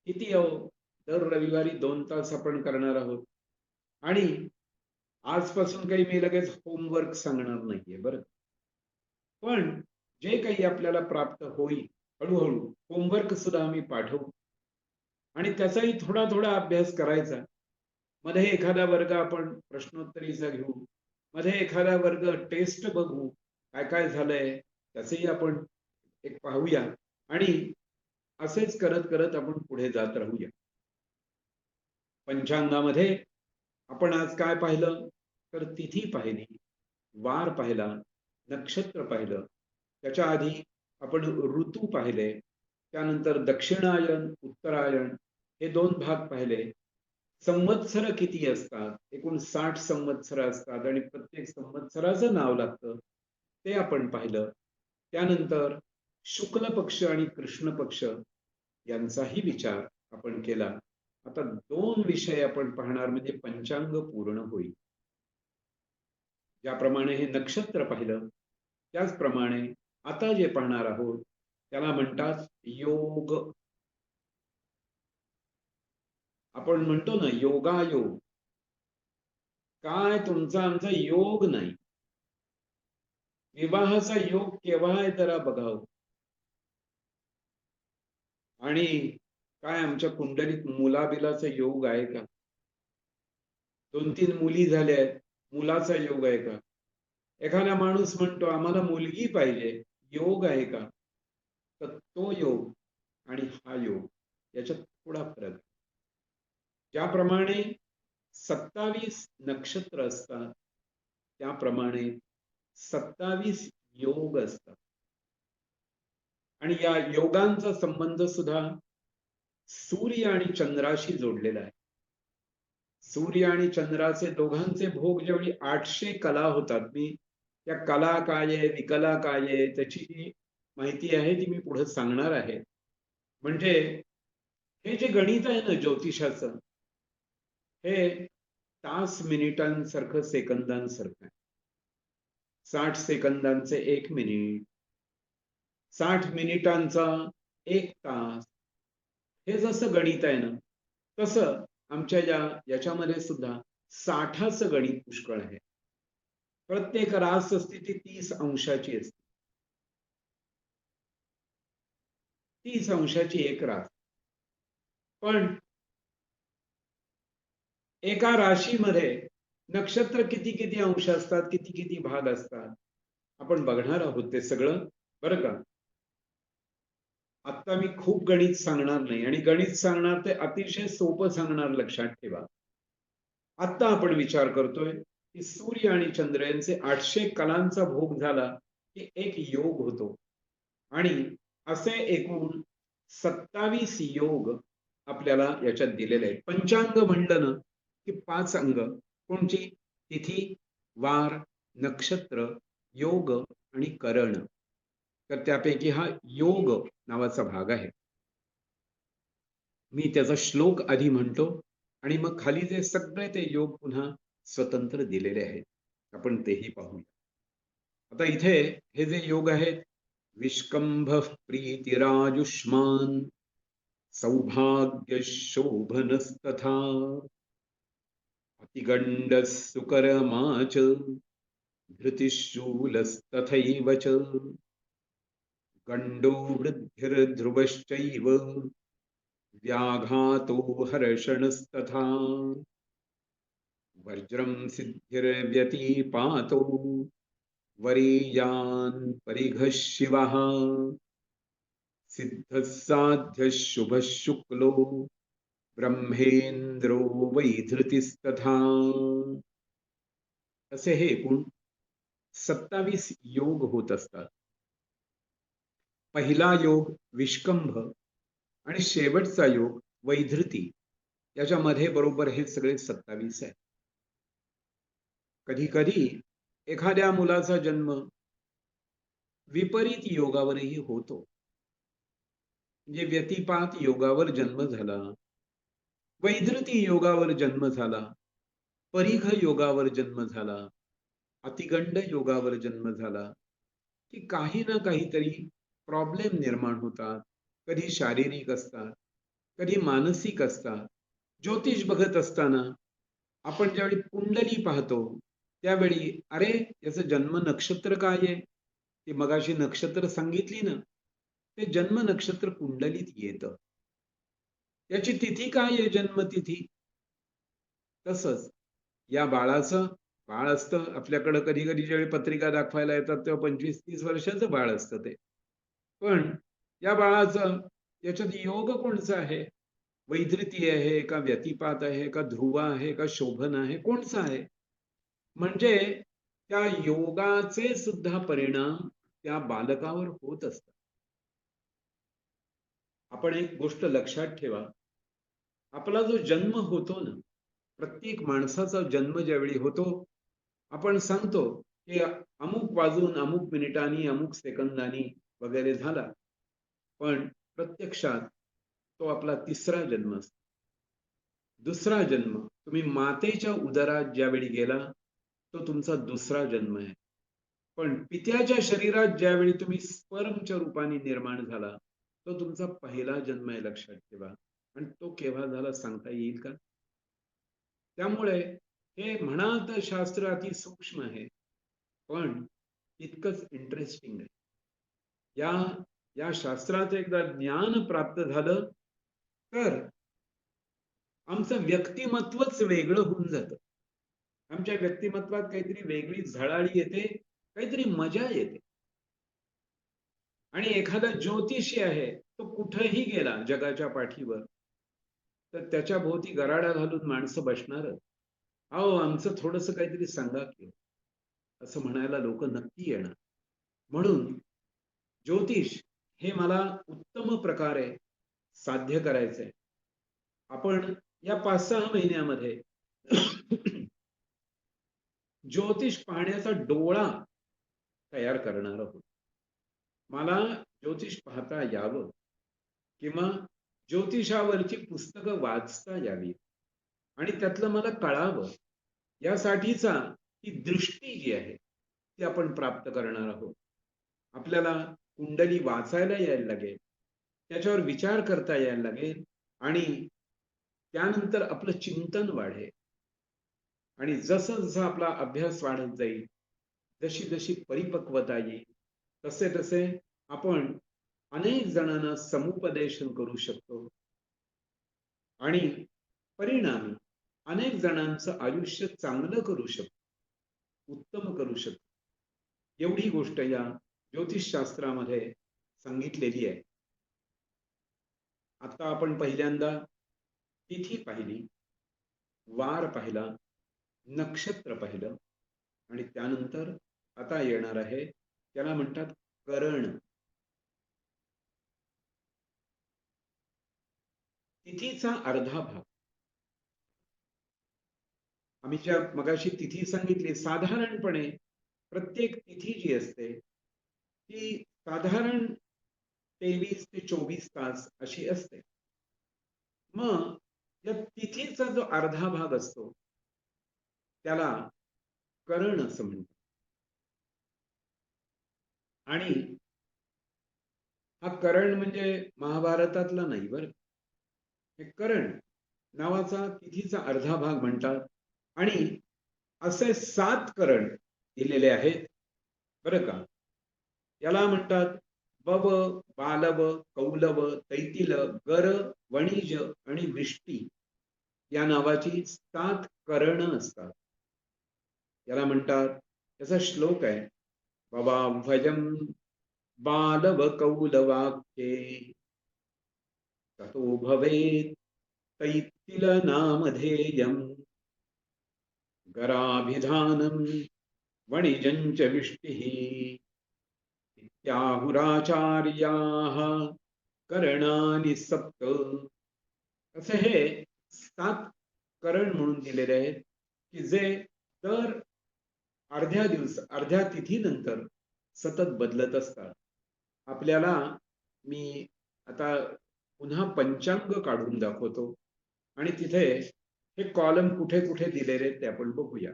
Speaker 1: किती अहो, दर रविवारी 2 तास आपण करणार आहोत. आणि आजपासून काही मी लगेच होमवर्क सांगणार नाहीये बरं. पण जे काही आपल्याला प्राप्त होईल हळूहळू होमवर्क सुद्धा आम्ही पाठवू, आणि त्याचाही थोडा थोडा अभ्यास करायचा. मध्ये एखादा वर्ग आपण प्रश्नोत्तरीचा घेऊ, मध्ये एखादा वर्ग टेस्ट बघू, काय काय झालंय त्याचंही आपण एक पाहूया, आणि असेच करत करत आपण पुढे जात राहूया. पंचांगामध्ये आपण आज काय पाहिलं, तर तिथी पाहिली, वार पाहिला, नक्षत्र पाहिलं. त्याच्या आधी आपण ऋतू पाहिले, त्यानंतर दक्षिणायन उत्तरायण हे 2 भाग पाहिले. संवत्सर किती असतात, एकूण 60 संवत्सर असतात, आणि प्रत्येक संवत्सराचं नाव लागतं, ते आपण पाहिलं. त्यानंतर शुक्ल पक्ष आणि कृष्ण पक्ष यांचाही विचार आपण केला. आता 2 विषय आपण पाहणार, म्हणजे पंचांग पूर्ण होईल. ज्याप्रमाणे हे नक्षत्र पाहिलं, त्याचप्रमाणे आता जे पाहणार आहोत त्याला म्हणतात योग. आपण म्हणतो ना योगायोग. काय तुमचा आमचा योग नाही. विवाहाचा योग केव्हा आहे जरा बघावं. आणि काय आमच्या कुंडलीत मुलाबिलाचा योग आहे का? 2-3 मुली झाल्या आहेत, मुलाचा योग आहे का? एखादा माणूस म्हणतो आम्हाला मुलगी पाहिजे, योग आहे का? तर तो योग आणि हा योग याच्यात थोडा फरक आहे. ज्याप्रमाणे 27 नक्षत्र असतात, त्याप्रमाणे 27 योग असतात. आणि या योगांचा संबंध सुद्धा सूर्य आणि चंद्राशी जोडलेला आहे. सूर्य आणि चंद्राचे दोघांचे भोग ज्यावेळी 800 कला होतात, मी त्या कला काय आहे, विकला काय आहे, त्याची जी माहिती आहे ती मी पुढे सांगणार आहे. म्हणजे हे जे गणित आहे ना ज्योतिषाचं, हे तास मिनिटांसारखं सेकंदांसारखं आहे. 60 सेकंदांचे 1 मिनिट, 60 मिनिटांचा 1 तास, हे जसं गणित आहे ना, तसं आमच्या याच्यामध्ये सुद्धा 60चं गणित पुष्कळ आहे. प्रत्येक रास स्थिती 30 अंशाची असते. 30 अंशाची एक रास. पण एका राशीमध्ये नक्षत्र किती किती अंश असतात, किती किती भाग असतात, आपण बघणार आहोत ते सगळं बरं का. आता मी खूप गणित सांगणार नाही, आणि गणित सांगणार ते अतिशय सोपं सांगणार, लक्षात ठेवा. आता आपण विचार करतोय की सूर्य आणि चंद्र यांचे 800 कलांचा भोग झाला की एक योग होतो, आणि असे एकूण 27 योग आपल्याला याच्यात दिलेले आहेत. पंचांग म्हणलं ना की 5 अंग. कोणची? तिथी, वार, नक्षत्र, योग आणि करण. तर त्यापैकी हा योग नावाचा भाग आहे. मी त्याचा श्लोक आधी म्हणतो, आणि मग खाली जे सगळे ते योग पुन्हा स्वतंत्र दिलेले आहेत, आपण तेही पाहूया. आता इथे हे जे योग आहेत, विष्कंभ प्रीतिराजुष्मान सौभाग्य शोभनस्तथा अतिगंड सुकरमाच धृतिशूलस्तथैव च गंडो वृद्धिर्ध्रुवश्चैव व्याघातो हर्षणस्तथा वज्रं सिद्धिर्व्यतिपातो वरीयान् परिघः शिवः सिद्धः साध्यः शुभः शुक्लो ब्रह्मेंद्रो वैधृतिस्तथा. असे हे एकूण 27 योग होत असतात. पहिला योग विष्कंभ आणि शेवटचा योग वैधृती, याच्यामध्ये बरोबर हे सगळे 27 आहे. कधी कधी एखाद्या मुलाचा जन्म विपरीत योगावरही होतो. म्हणजे व्यतिपात योगावर जन्म झाला, वैधृती योगावर जन्म झाला, परिघ योगावर जन्म झाला, अतिगंड योगावर जन्म झाला, की काही ना काहीतरी प्रॉब्लेम निर्माण होतात. कधी शारीरिक असतात, कधी मानसिक असतात. ज्योतिष बघत असताना आपण ज्यावेळी कुंडली पाहतो त्यावेळी अरे याचं जन्म नक्षत्र काय आहे, ती मगाशी नक्षत्र सांगितली ना, ते जन्म नक्षत्र कुंडलीत येतं. याची तिथी काय आहे, जन्मतिथी. तसंच या बाळाचं, बाळ असतं आपल्याकडं, कधी कधी ज्यावेळी पत्रिका दाखवायला येतात तेव्हा 25-30 वर्षाचं बाळ असतं ते. पण या बाळाचं, याच्यात योग कोणचा आहे, वैधृती आहे का, व्यतिपात आहे का, ध्रुव आहे का, शोभन आहे, कोणचा आहे. म्हणजे त्या योगाचे सुद्धा परिणाम त्या बालकावर होत असतात. आपण एक गोष्ट लक्षात ठेवा, आपला जो जन्म होतो ना, प्रत्येक माणसाचा जन्म ज्यावेळी होतो, आपण सांगतो की अमुक वाजून अमुक मिनिटांनी अमुक सेकंदांनी वगैरे झाला, पण प्रत्यक्षात तो आपला तिसरा जन्म असतो. दुसरा जन्म तुम्ही मातेच्या उदरात ज्यावेळी गेला, तो तुमचा दुसरा जन्म आहे. पण पित्याच्या शरीरात ज्यावेळी तुम्ही स्पर्मच्या रूपाने निर्माण झाला, तो तुमचा पहिला जन्म आहे, लक्षात ठेवा. आणि तो केव्हा झाला सांगता येईल का. त्यामुळे हे म्हणा तर शास्त्र अति सूक्ष्म आहे, पण इतकंच इंटरेस्टिंग आहे. या या शास्त्राचं एकदा ज्ञान प्राप्त झालं तर आमचं व्यक्तिमत्वच वेगळं होऊन जातं. आमच्या व्यक्तिमत्वात काहीतरी वेगळी झळाळी येते, काहीतरी मजा येते. आणि एखादा ज्योतिषी आहे, तो कुठेही गेला जगाच्या पाठीवर, तर त्याच्या भोवती गराडा घालून माणसं बसणारच. अहो आमचं थोडंसं काहीतरी सांगा की, असं म्हणायला लोक नक्की येणार. म्हणून ज्योतिष हे मला उत्तम प्रकारे साध्य करायचंय. आपण या 5-6 महिन्यामध्ये ज्योतिष पाहण्याचा डोळा तयार करणार आहोत. मला ज्योतिष पाहता यावं, किंवा ज्योतिषावरची पुस्तकं वाचता यावी आणि त्यातलं मला कळावं, यासाठीचा ही दृष्टी जी आहे ती आपण प्राप्त करणार आहोत. आपल्याला कुंडली वाचायला यायला लागेल, त्याच्यावर विचार करता यायला लागेल, आणि त्यानंतर आपलं चिंतन वाढेल. आणि जसं जसं आपला अभ्यास वाढत जाईल, जशी जशी परिपक्वता येईल, तसे तसे आपण अनेक जणांना समुपदेशन करू शकतो आणि परिणामी अनेक जणांचं आयुष्य चांगलं करू शकतो, उत्तम करू शकतो. एवढी गोष्ट या ज्योतिषशास्त्रामध्ये सांगितलेली आहे. आता आपण पहिल्यांदा तिथी पाहिली, वार पाहिला, नक्षत्र पाहिलं, आणि त्यानंतर आता येणार आहे, त्याला म्हणतात करण. तिथीचा अर्धा भाग. आम्ही ज्या मगाशी तिथी सांगितली, साधारणपणे प्रत्येक तिथी जी असते ती साधारण 23 ते 24 तास अशी असते. मग या तिथीचा जो अर्धा भाग असतो त्याला करण असं म्हणतात. आणि हा करण म्हणजे महाभारतातला नाही बरं. हे करण नावाचा तिथीचा अर्धा भाग म्हणतात आणि असे 7 करण दिलेले आहेत बरं का. याला म्हणतात बव, बालव, कौलव, तैतिल, गर, वणिज आणि विष्टी या नावाची 7 करण असतात. याला म्हणतात, त्याचा श्लोक आहे, भवाभ्वजं बालव कौलवाक्ये ततो भवेत् तैत्तिल नामधेयम् गराभिधानं वणिजं च विष्टिः इत्याहुराचार्याः करणानि सप्त. असे हे 7 करण म्हणून दिलेले आहेत की जे दर अर्ध्या तिथीनंतर सतत बदलत असतात. आपल्याला मी आता पुन्हा पंचांग काढून दाखवतो आणि तिथे हे कॉलम कुठे कुठे दिलेले आहेत ते आपण बघूया.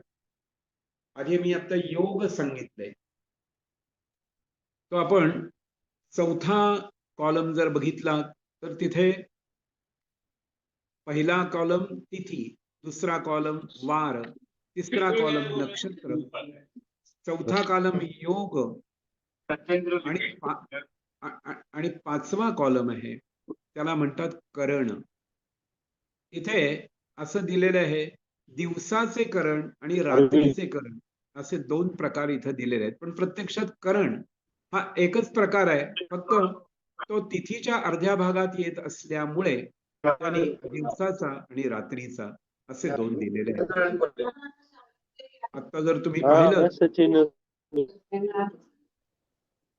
Speaker 1: आधी मी आता योग सांगितले, तो आपण चौथा कॉलम जर बघितला तर तिथे पहिला कॉलम तिथी, दुसरा कॉलम वार, तिसरा कॉलम नक्षत्र, चौथा कॉलम योग आणि पाचवा कॉलम आहे त्याला म्हणतात करण. इथे असं दिलेलं आहे दिवसाचे करण आणि रात्रीचे करण असे 2 प्रकार इथे दिलेले आहेत. पण प्रत्यक्षात करण हा एकच प्रकार आहे, फक्त तो तिथीच्या अर्ध्या भागात येत असल्यामुळे त्यांनी दिवसाचा आणि रात्रीचा असे 2 दिलेले आहेत. आता जर तुम्ही पाहिलं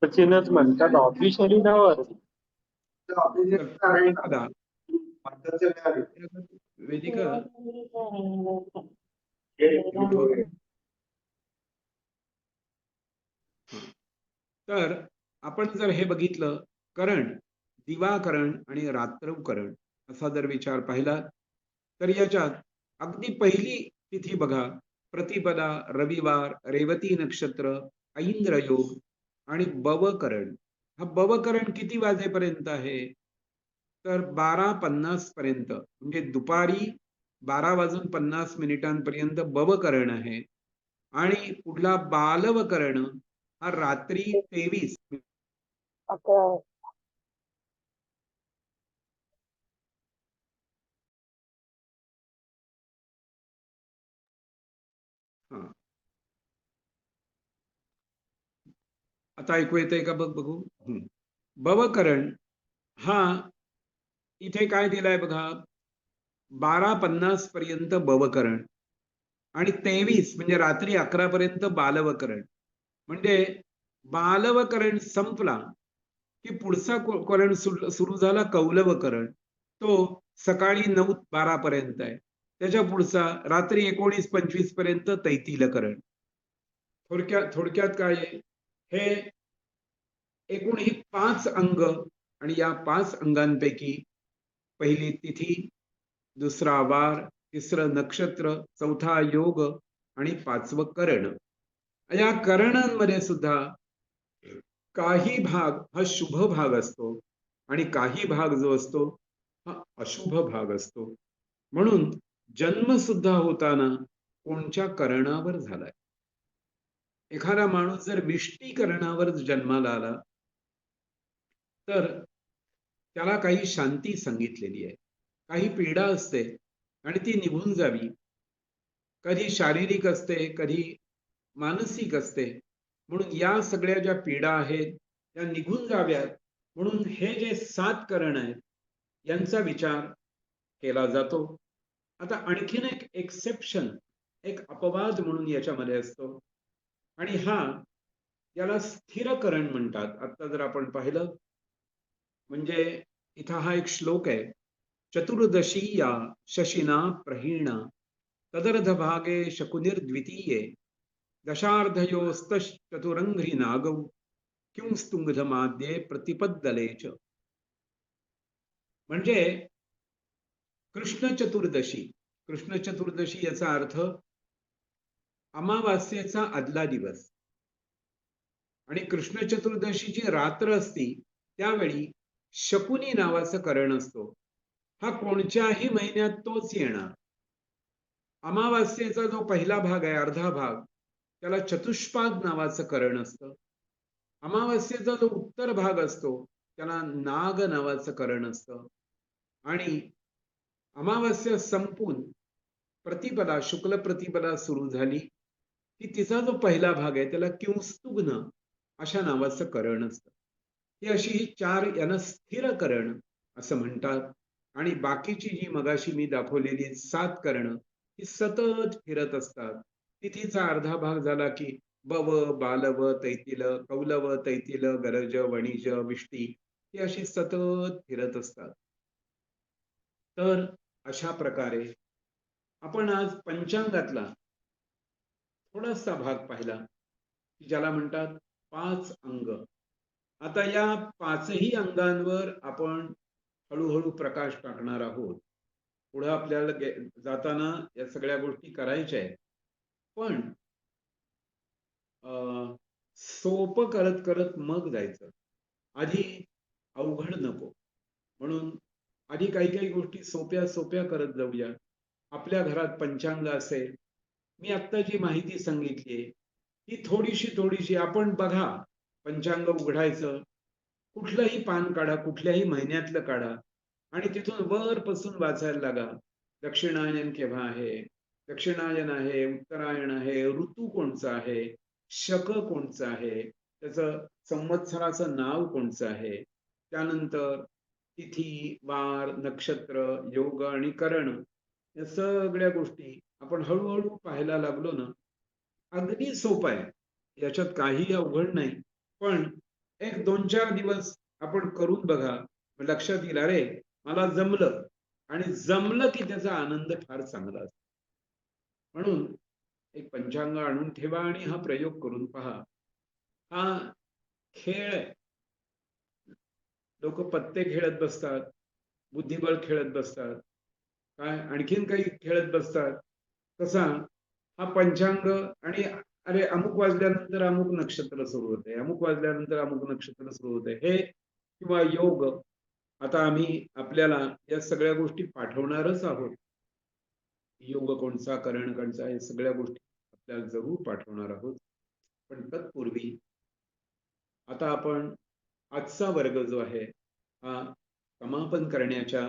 Speaker 4: सचिनच म्हणतात ऑफिशियली नाव
Speaker 1: वेदिका तर आपण जर हे बघितलं करण, दिवाकरण आणि रात्रवकरण असा जर विचार पाहिला तर याच्यात अगदी पहिली तिथी बघा, प्रतिपदा, रविवार, रेवती नक्षत्र, ऐंद्र योग आणि बवकरण. हा बवकरण किती वाजेपर्यंत आहे तर 12:50 पर्यंत, म्हणजे दुपारी 12:50 पर्यंत बवकरण आहे. आणि पुढला बालवकरण हा रात्री 23 आता ऐकू येतंय का बघू. बवकरण हा इथे काय दिलाय बघा, 12:50 पर्यंत बवकरण आणि 23 म्हणजे रात्री 11 पर्यंत बालवकरण. म्हणजे बालवकरण संपला की पुढचा करण सुरू झाला कौलवकरण, तो सकाळी 9-12 पर्यंत आहे. त्याच्या पुढचा रात्री 19-25 पर्यंत तैतिलकरण. थोडक्यात काय आहे, हे एकूण ही 5 अंग आणि या 5 अंगांपैकी पहिली तिथी, दुसरा वार, तिसरं नक्षत्र, चौथा योग आणि 5वं करण. या करणांमध्ये सुद्धा काही भाग हा शुभ भाग असतो आणि काही भाग जो असतो हा अशुभ भाग असतो. म्हणून जन्म सुद्धा होताना कोणत्या करणावर झालाय. एखादा माणूस जर विष्टी करणावर जन्माला आला तर त्याला काही शांती सांगितलेली आहे, काही पीडा असते आणि ती निघून जावी. कधी शारीरिक असते, कधी मानसिक असते. म्हणून या सगळ्या ज्या पीडा आहेत त्या निघून जाव्यात म्हणून हे जे 7 करण आहेत यांचा विचार केला जातो. आता आणखीन एक एक्सेप्शन, एक अपवाद म्हणून याच्यामध्ये असतो आणि याला स्थिरकरण म्हणतात. आता जर आपण पाहिलं म्हणजे इथं हा एक श्लोक आहे, चतुर्दशीया शशिना प्रहीणा तदर्धभागे शकुनिर्द्वितीये दशार्धयोस्तश्चतुरंघ्रि नागौ किंस्तुंगधमाद्ये प्रतिपद्दलेच. म्हणजे कृष्ण चतुर्दशी याचा अर्थ अमावास्येचा आदला दिवस. आणि कृष्ण चतुर्दशीची रात्र असती त्यावेळी शकुनी नावाचं करण असतो. हा कोणत्याही महिन्यात तोच येणार. अमावास्येचा जो पहिला भाग आहे, अर्धा भाग, त्याला चतुष्पाद नावाचं करण असतं. अमावास्येचा जो उत्तर भाग असतो त्याला नाग नावाचं करण असतं. आणि अमावास्या संपून प्रतिपदा, शुक्ल प्रतिपदा सुरू झाली की तिचा जो पहिला भाग आहे त्याला किंस्तुग्न अशा नावाचं करण असतं. ही अशी ही 4 यांना स्थिर करण असं म्हणतात. आणि बाकीची जी मगाशी मी दाखवलेली 7 करणं ही सतत फिरत असतात. तिथीचा अर्धा भाग झाला की बव, बालव, तैतिल, कौलव, तैतिल, गरज, वणिज, विष्टी ही अशी सतत फिरत असतात. तर अशा प्रकारे आपण आज पंचांगातला थोडासा भाग पाहिला की ज्याला म्हणतात 5 अंग. आता या 5ही अंगांवर आपण हळूहळू प्रकाश टाकणार आहोत. पुढे आपल्याला जाताना या सगळ्या गोष्टी करायच्या आहेत. पण सोपं करत करत मग जायचं. आधी अवघड नको. म्हणून आधी काही काही गोष्टी सोप्या सोप्या करत जाऊया. आपल्या घरात पंचांग असेल, मी आत्ता जी माहिती सांगितली ही थोडीशी आपण बघा. पंचांग उघडायचं, कुठलंही पान काढा, कुठल्याही महिन्यातलं काढा आणि तिथून वरपासून वाचायला लागा. दक्षिणायन केव्हा आहे, दक्षिणायन आहे, उत्तरायण आहे, ऋतू कोणचा आहे, शक कोणचं आहे, त्याचं संवत्सराचं नाव कोणचं आहे, त्यानंतर तिथी, वार, नक्षत्र, योग आणि करण या सगळ्या गोष्टी आपण हळूहळू पाहायला लागलो ना, अगदी सोपं आहे. याच्यात काही अवघड नाही. पण एक 2-4 दिवस आपण करून बघा. लक्षात येईल, अरे मला जमलं. आणि जमलं की त्याचा आनंद फार चांगला असतो. म्हणून एक पंचांग आणून ठेवा आणि हा प्रयोग करून पहा. हा खेळ आहे. लोक पत्ते खेळत बसतात, बुद्धिबळ खेळत बसतात, काय आणखीन काही खेळत बसतात. कसा हा पंचांग आणि अरे अमुक वाजल्यानंतर अमुक नक्षत्र सुरू होते, अमुक वाजल्यानंतर अमुक नक्षत्र सुरू होते, हे किंवा योग. आता आम्ही आपल्याला या सगळ्या गोष्टी पाठवणारच आहोत. योग कोणचा, करण कोणचा, हे सगळ्या गोष्टी आपल्याला जरूर पाठवणार आहोत. पण तत्पूर्वी आता आपण आजचा वर्ग जो आहे हा समापन करण्याच्या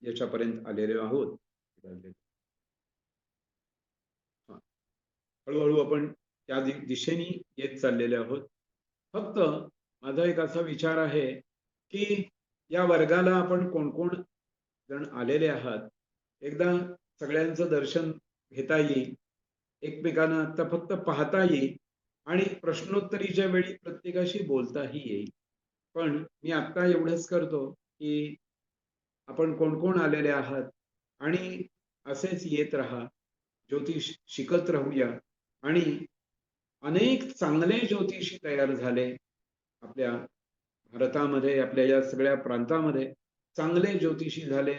Speaker 1: याच्यापर्यंत आलेलो आहोत. हळूहळू आपण त्या दिशेने येत चाललेले आहोत. फक्त माझा एक असा विचार आहे की या वर्गाला आपण कोण कोण जण आलेले आहात, एकदा सगळ्यांचं दर्शन घेता येईल, एकमेकांना आता फक्त पाहता येईल आणि प्रश्नोत्तरीच्या वेळी प्रत्येकाशी बोलताही येईल. पण मी आता एवढंच करतो की आपण कोण कोण आलेले आहात आणि असेच येत राहा, ज्योतिष शिकत राहूया. आणि अनेक चांगले ज्योतिषी तयार झाले आपल्या भारतामध्ये, आपल्या या सगळ्या प्रांतामध्ये चांगले ज्योतिषी झाले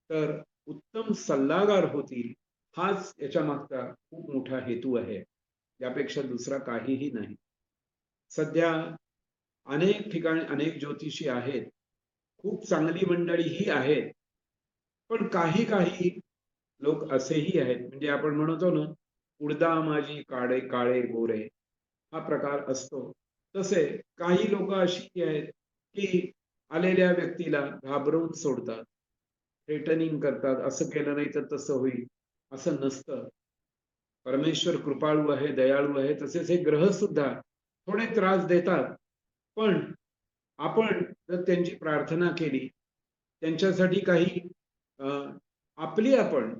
Speaker 1: तर उत्तम सल्लागार होतील. हाच याच्या मागचा खूप मोठा हेतू आहे. यापेक्षा दुसरा काहीही नाही. सध्या अनेक ठिकाणी अनेक ज्योतिषी आहेत, खूप चांगली मंडळीही आहेत. पण काही काही लोक असेही आहेत, म्हणजे आपण म्हणतो ना, उडदा माझी काळे काळे गोरे, हा प्रकार असतो. तसे काही लोक अशी आहेत की आलेल्या व्यक्तीला घाबरवून सोडतात, थ्रेटनिंग करतात, असं केलं नाही तर तसं होईल. असं नसतं. परमेश्वर कृपाळू आहे, दयाळू आहे. तसेच हे ग्रह सुद्धा थोडे त्रास देतात. पण आपण जर त्यांची प्रार्थना केली, त्यांच्यासाठी काही आपली आपण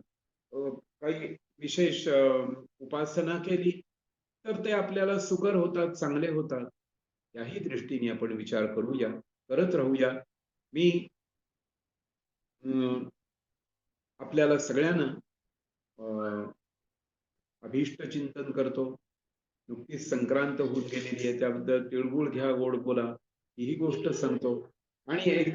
Speaker 1: काही विशेष उपासना केली तर ते आपल्याला सुकर होतात, चांगले होतात. याही दृष्टीने आपण विचार करूया, करत राहूया. मी आपल्याला सगळ्यांना अभीष्ट चिंतन करतो. नुकतीच संक्रांत होऊन गेलेली आहे, त्याबद्दल तिळगुळ घ्या, गोड बोला, ही गोष्ट सांगतो. आणि एकदा